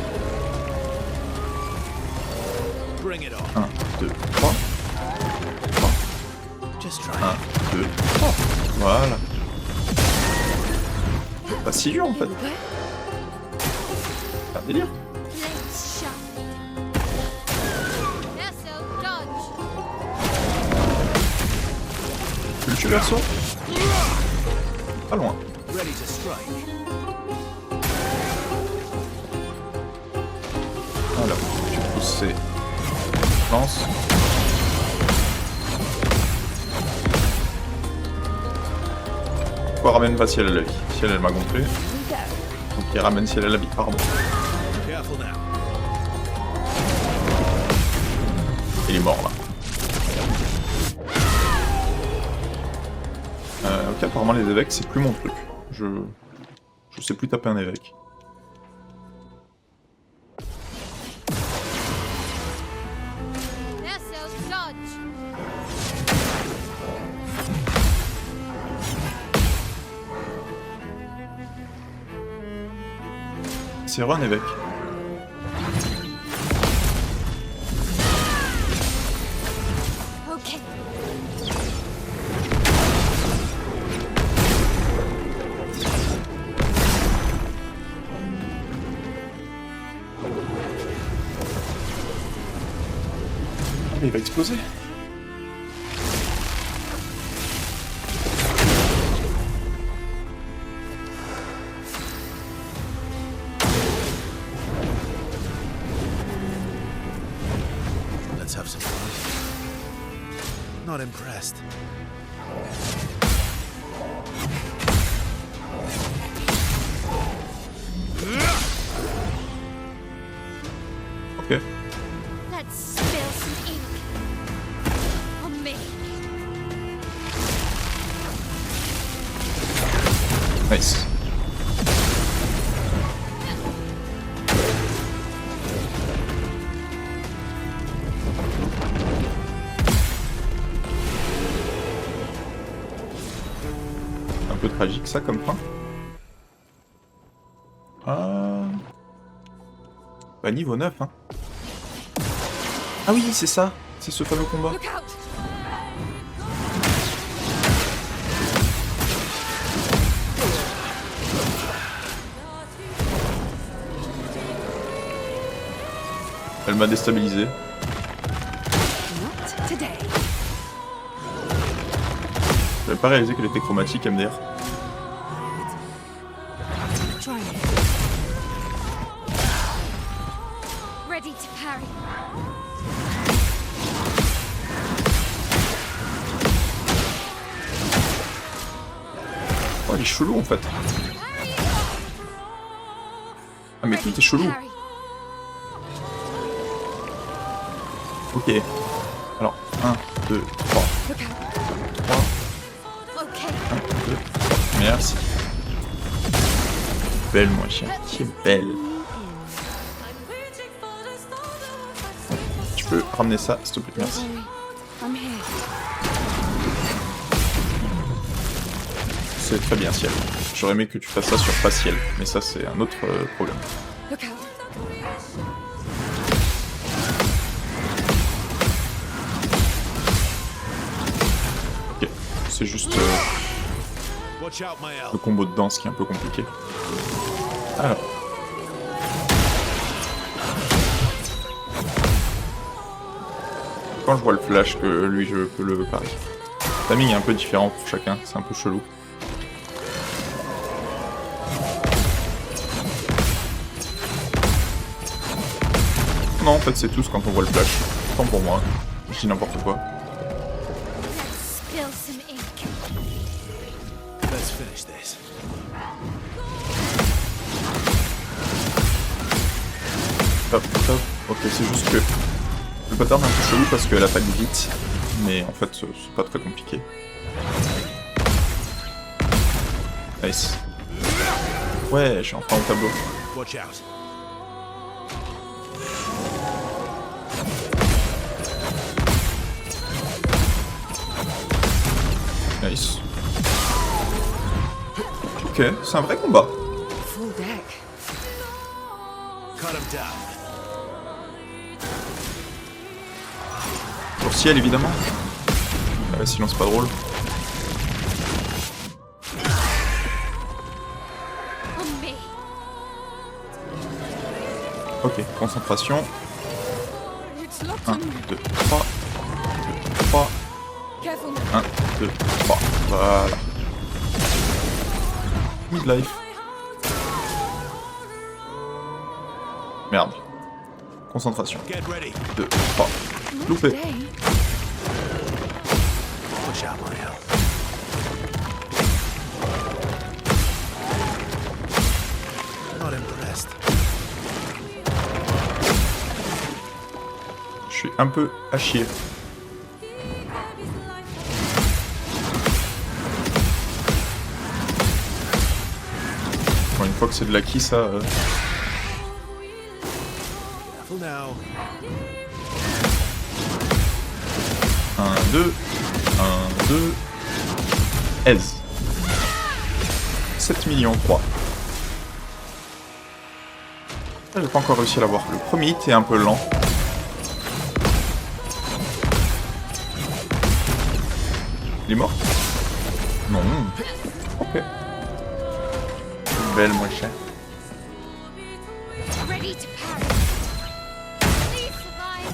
Bring it on. 1, 2, 3. Just try 1, it. 2, 3. Voilà. C'est pas si dur en fait. C'est un délire. Let's shot. Nestle dodge. Tu le tues verso? Pas loin. Ready to strike. Voilà. Tu pousses ses lance. Pourquoi ramène pas ciel à la vie? Ciel elle m'a gonflé. Donc il ramène ciel à la vie, pardon. Careful now. Il est mort là. Ok, apparemment les évêques c'est plus mon truc. Je sais plus taper un évêque. Nestle dodge. C'est vrai un évêque. Okay. Ah mais il va exploser. Let's have some fun. Not impressed. Ok. Let's spill some ink. On me. Nice. Un peu tragique ça comme fin. Ah. Bah niveau 9 hein. Ah oui c'est ça. C'est ce fameux combat. Look out! Elle m'a déstabilisé. Not today. J'avais pas réalisé qu'elle était chromatique MDR. Try it. Ready to parry. Oh il est chelou en fait. Ah mais Ready tout est to chelou. parry. Ok. Alors 1, 2, 3. Look out. 3, Okay. 1, 2, 3. Merci. Belle mon chien. Qui est belle. Tu peux ramener ça s'il te plaît. Merci. I'm here. C'est très bien ciel. J'aurais aimé que tu fasses ça sur pas ciel. Mais ça c'est un autre problème. Look out. c'est juste Watch out, my le elf. combo de danse qui est un peu compliqué. Alors. Quand je vois le flash que lui je peux le parier. Le timing est un peu différent pour chacun, c'est un peu chelou. Non, en fait c'est tous quand on voit le flash. Tant pour moi, je dis n'importe quoi. Let's spill some ink. Let's finish this. Top, top. Ok, c'est juste que le pattern est un peu chelou parce qu'elle attaque vite, mais en fait c'est pas très compliqué. Nice. Ouais, j'ai enfin au tableau. Watch out. Nice. Ok, c'est un vrai combat. Full deck. Cut him down. Pour ciel évidemment. Ah ouais, sinon c'est pas drôle. On me. Ok, concentration. It's locked 1, on. 2, 3. 2, 3. Careful. 1, 2, 3. Voilà. Midlife. Merde. Concentration. Get ready. 2, 3. Not Loupé. today. Watch out, my elf. Not impressed. Je suis un peu à chier. Bon, une fois que c'est de l'acquis, ça... Careful now. 1, 2... 1, 2... Aise. 7 millions 3. J'ai pas encore réussi à l'avoir. Le premier hit est un peu lent. Il est mort? Non. Ok. Belle, moi cher. Ready to parry. Please survive.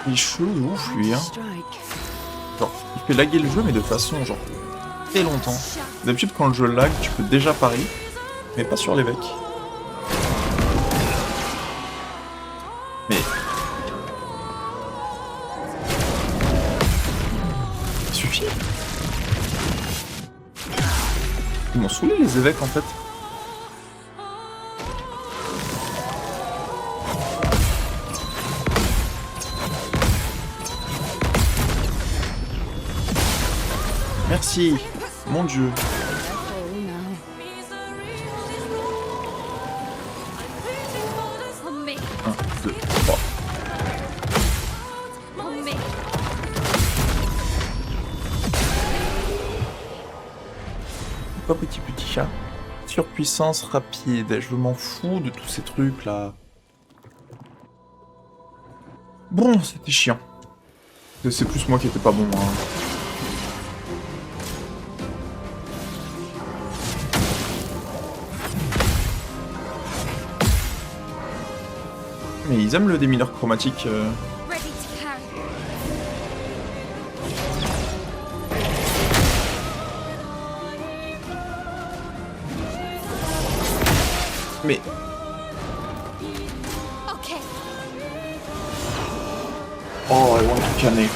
Il est chelou, ouf, lui, hein. Strike. Genre, il fait laguer le jeu, mais de façon, genre, très longtemps. D'habitude, quand le jeu lag, tu peux déjà parier, mais pas sur l'évêque. Mais... il suffit. Ils m'ont saoulé, les évêques, en fait. Merci. Mon dieu. Oh no. On me. 1, 2, 3. On me. Pas petit chat. Surpuissance rapide. Je m'en fous de tous ces trucs là. Bon, c'était chiant. C'est plus moi qui étais pas bon. Hein. Mais ils aiment le démineur chromatique. Ready to carry. Mais Okay. oh, I want to canner.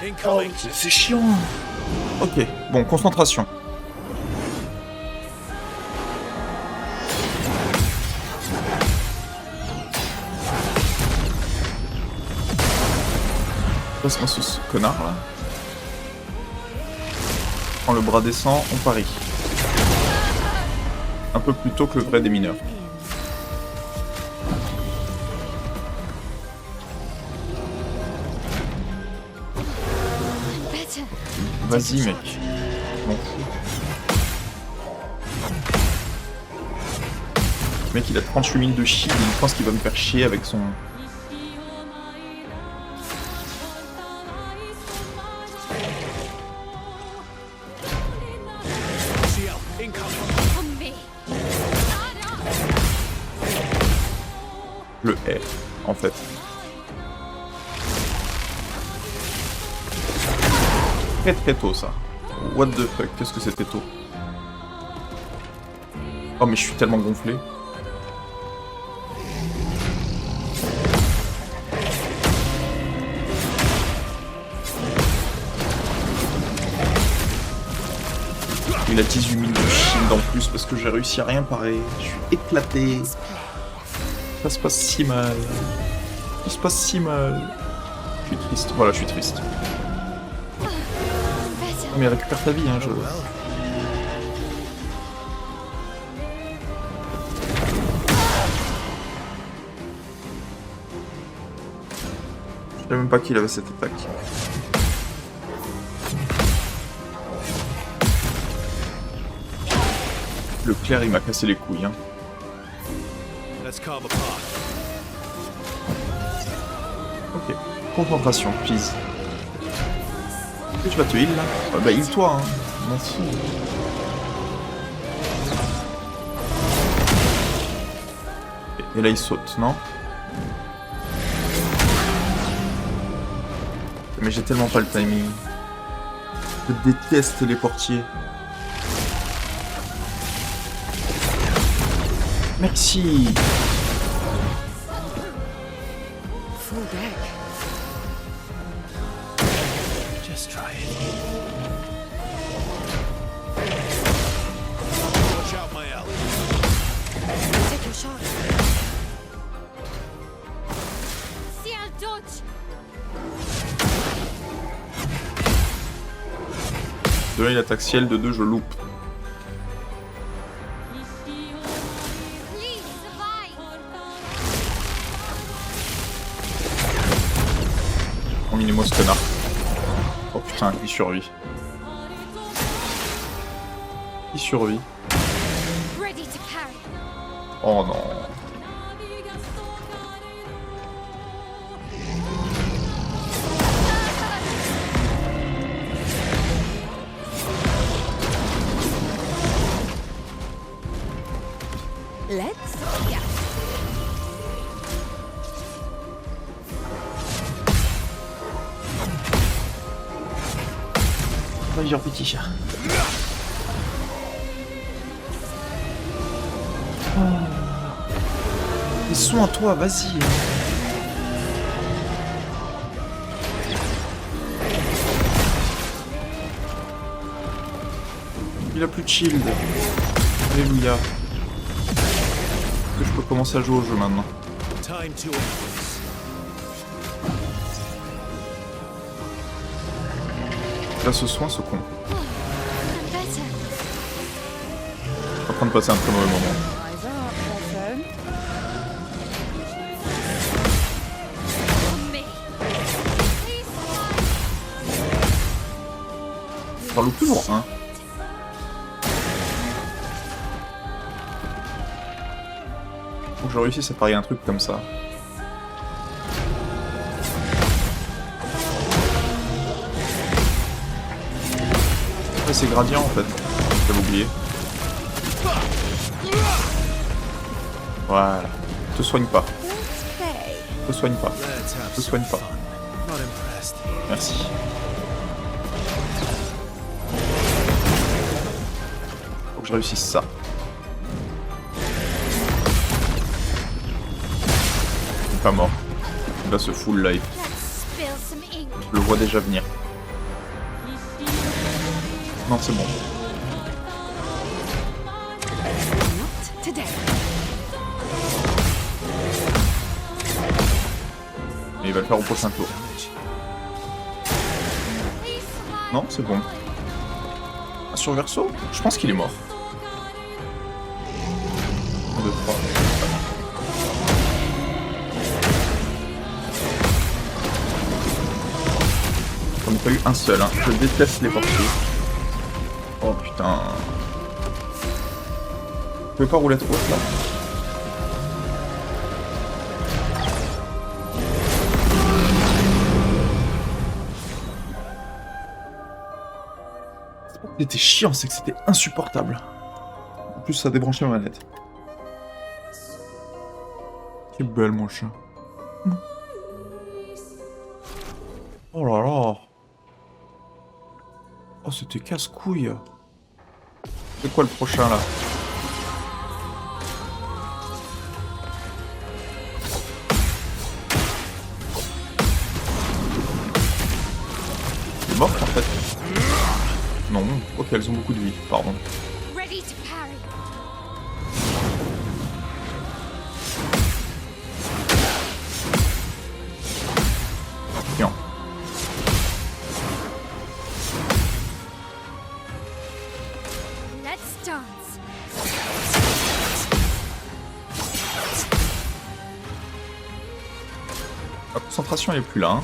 Incoming. C'est chiant. Ok, bon, concentration. Passe-moi ce connard là. Quand le bras descend, on parie. Un peu plus tôt que le vrai démineur. Better. Vas-y mec. Je m'en fous. Le mec il a 38 000 de shield, il pense qu'il va me faire chier avec son... Le R, en fait. Très très tôt, ça. What the fuck, qu'est-ce que c'était tôt? Oh, mais je suis tellement gonflé. Il a 18 000 de shield en plus parce que j'ai réussi à rien parer. Je suis éclaté. Ça se passe si mal. Ça se passe si mal. Je suis triste. Voilà, je suis triste. Better. Mais récupère ta vie, hein, je... Oh well. Je savais même pas qu'il avait cette attaque. Le clair, il m'a cassé les couilles, hein. Let's calm apart. Ok. Concentration, please. Est-ce que tu vas te heal, là? Bah heal-toi, hein. Je m'en fous. Et là, il saute, non? Mais j'ai tellement pas le timing. Je déteste les portiers. Merci. Full deck. Just try it. Watch out, my ally. Take your shot. See, I'll dodge. De 1, il attaque ciel, de 2, je loupe. Please survive. Emmenez-moi ce connard. Oh putain, il survit. Il survit. Ready to carry. Oh non. Let's Yeah. Va dire petit chat. Ils sont à toi, vas-y. Il a plus de shield. Alléluia. Que je peux commencer à jouer au jeu maintenant. Time to embrace. Là, ce soin, ce con. I'm better. Je suis en train de passer un très mauvais moment. eyes up, person. On me. Please survive. J'en loupe toujours un. Faut que je réussisse à parier un truc comme ça. Ouais, c'est gradient en fait. J'avais oublié. Voilà. Te soigne pas. Play. Te soigne pas. Let's have Te some soigne pas. fun. Not impressed. Merci. Faut que je réussisse ça. Il est pas mort. Il va se full life. Let's spill some ink. Je le vois déjà venir. Non, c'est bon. Not today. Mais il va le faire au prochain tour. Damage. Please survive. Non, c'est bon. Un surverso? Je pense qu'il est mort. 1, 2, 3. J'en ai pas eu un seul, hein. Je déteste les portiers. Oh putain. Je peux pas rouler trop haute là. C'était chiant, c'est que c'était insupportable. En plus, ça débranchait ma manette. T'es belle, mon chat. Oh là là. Oh, c'était casse-couille. C'est quoi le prochain, là? Elle est morte, en fait. Non. Ok, elles ont beaucoup de vie. Pardon. Ready to parry. Bien. Let's dance. La concentration, elle est plus là, hein.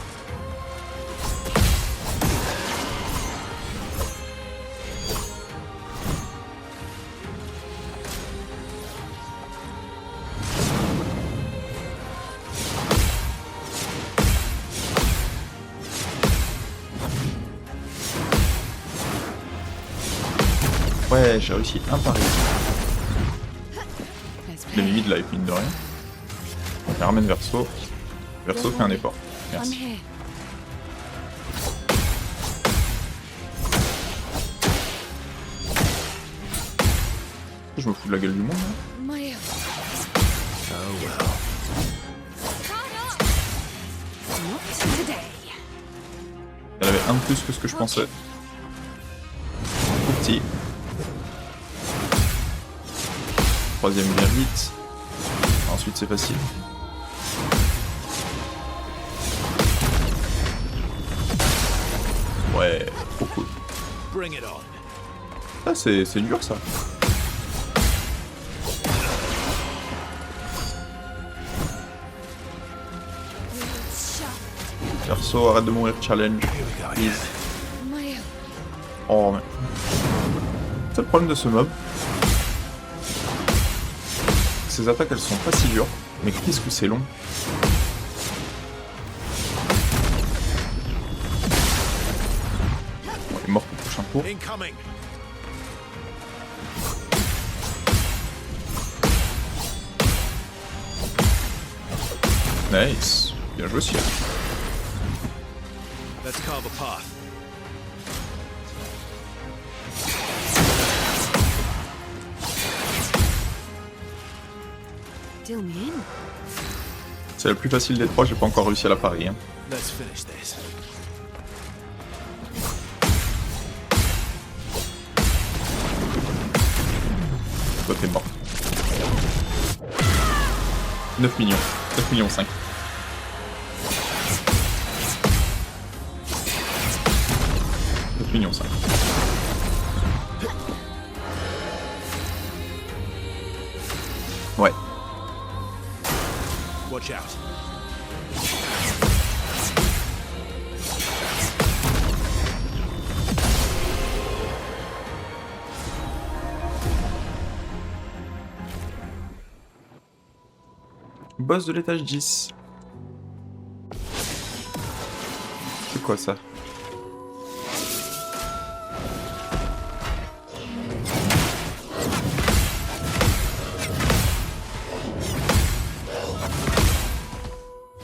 Ouais, j'ai réussi un pari. Let's Il a mis play. de life, mine de rien. On ramène Verso. Verso fait un effort. I'm Merci. here. Je me fous de la gueule du monde. Hein. My Oh well. not today. Elle avait un de plus que ce que je pensais. Tout petit. Troisième vient vite. Ensuite c'est facile. Ouais, trop cool. Bring it on. Ah, c'est dur ça. Perso, arrête de mourir, challenge. Here we go Please. again. My Oh, mais. C'est le problème de ce mob. Ces attaques, elles sont pas si dures. Mais qu'est-ce que c'est long. Bon, il est mort pour le prochain tour. Incoming. Nice. Bien joué, Ciel. Let's carve a path. deal me in. C'est la plus facile des trois, j'ai pas encore réussi à la parier. Hein. Let's finish this. Toi, t'es mort. 9 millions. 9 millions 5. Millions 5. Ouais. Watch out. Boss de l'étage 10. C'est quoi ça?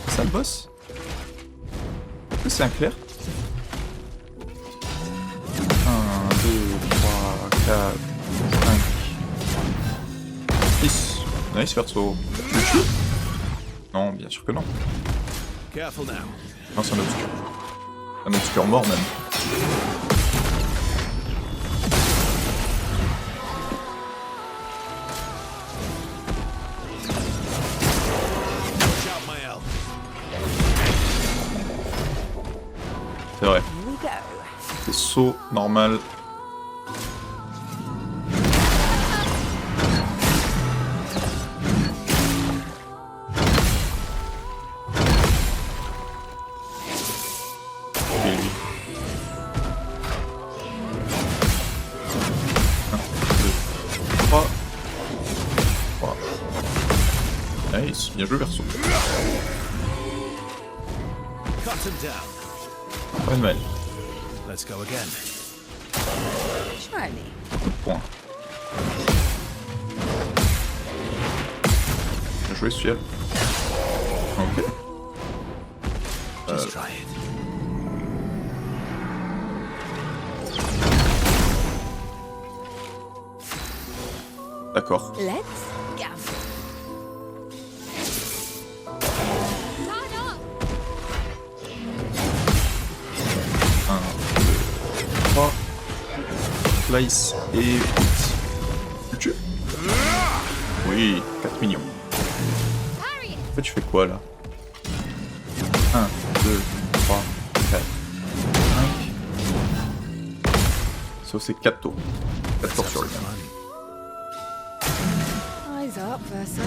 C'est ça le boss? Est-ce que c'est un clair? 1, 2, 3, 4, 5, 6. Nice perso. Non, bien sûr que non. Careful now. Non, c'est un obscur. Un obscur mort même. Watch out, my elf. C'est vrai. Here we go. C'est saut normal. Et lui. 1, 2, 3. 3. Nice, bien joué Verso. Cut him down. Pas de mal. Let's go again. Try me. Coup de poing. Bien joué Ciel. Ok. Just try it. D'accord. Let's go. Line up. 1, 2, 3. Slice et... Tu tues. Oui, 4 millions. Parry it. En fait, tu fais quoi là? 1, 2, 3, 4, 5. Ça, c'est 4 tours. 4 tours sur le gain. Eyes up, Verso.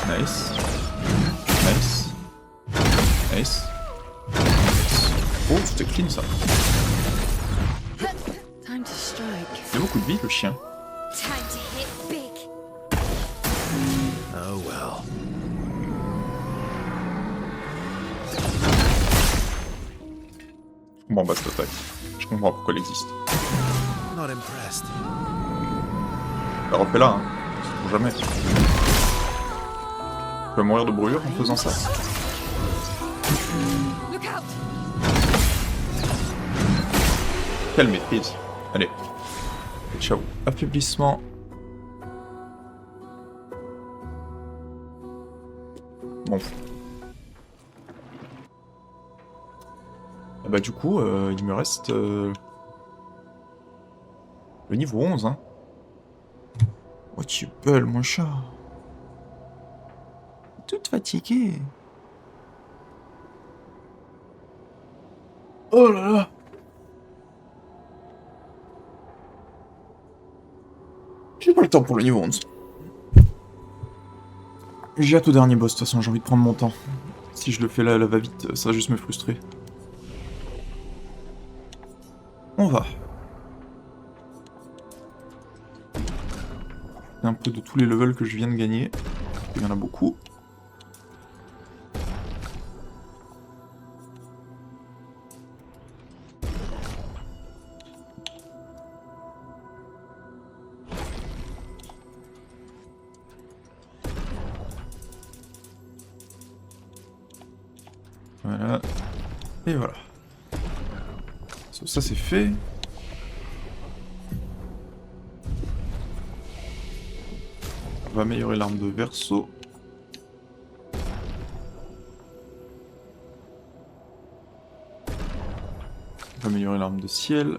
Nice. Nice. Nice. Oh, c'était clean ça. Time to strike. Il a beaucoup de vie, le chien. Time to hit big. Oh well. Bon, bah, cette attaque. Je comprends pourquoi elle existe. Not impressed. Bah, refais-la, hein. C'est pour jamais. Tu vas mourir de brûlure en faisant ça. Look out! Quelle maîtrise. Allez. Ciao. Affaiblissement. Bon. Ah bah du coup, il me reste... le niveau 11, hein. Oh, tu gueules, mon chat. Toute fatiguée. Oh là là. J'ai pas le temps pour le niveau 11. J'ai hâte au dernier boss, de toute façon, j'ai envie de prendre mon temps. Si je le fais là, elle va vite, ça va juste me frustrer. On va. Un peu de tous les levels que je viens de gagner. Il y en a beaucoup. Voilà. Et voilà. Ça c'est fait. On va améliorer l'arme de Verso. On va améliorer l'arme de Ciel.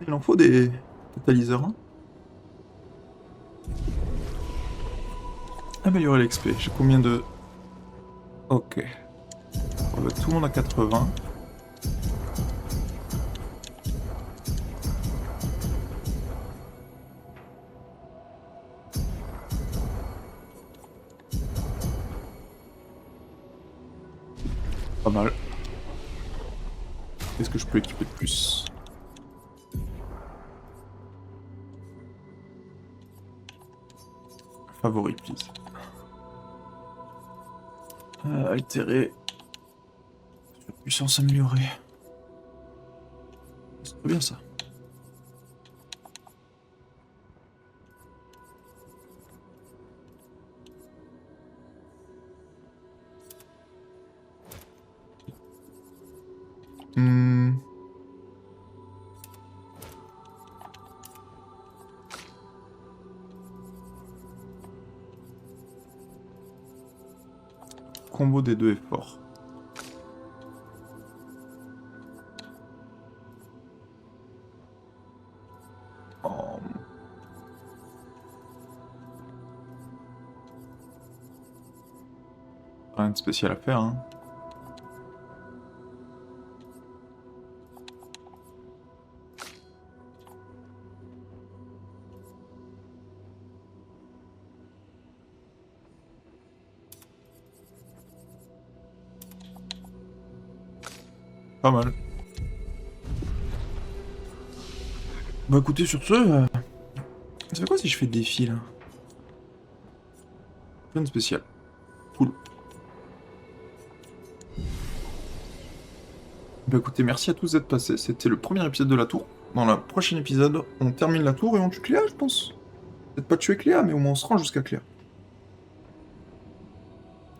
Il en faut des catalyseurs, hein. Améliorer l'XP. J'ai combien de... Ok. On va tout le monde à 80. Pas mal. Qu'est-ce que je peux équiper de plus? Favori, please. Altérer. Puissance améliorée. C'est très bien ça. Combo des deux est fort. Oh. Rien de spécial à faire, hein. Pas mal. Bah écoutez, sur ce... Ça fait quoi si je fais des défi là? Rien de spécial. Cool. Bah écoutez, merci à tous d'être passés. C'était le premier épisode de la tour. Dans le prochain épisode, on termine la tour et on tue Cléa, je pense. Peut-être pas tuer Cléa, mais au moins on se rend jusqu'à Cléa.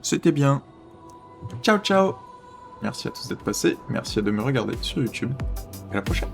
C'était bien. Ciao, ciao. Merci à tous d'être passés. Merci de me regarder sur YouTube. À la prochaine.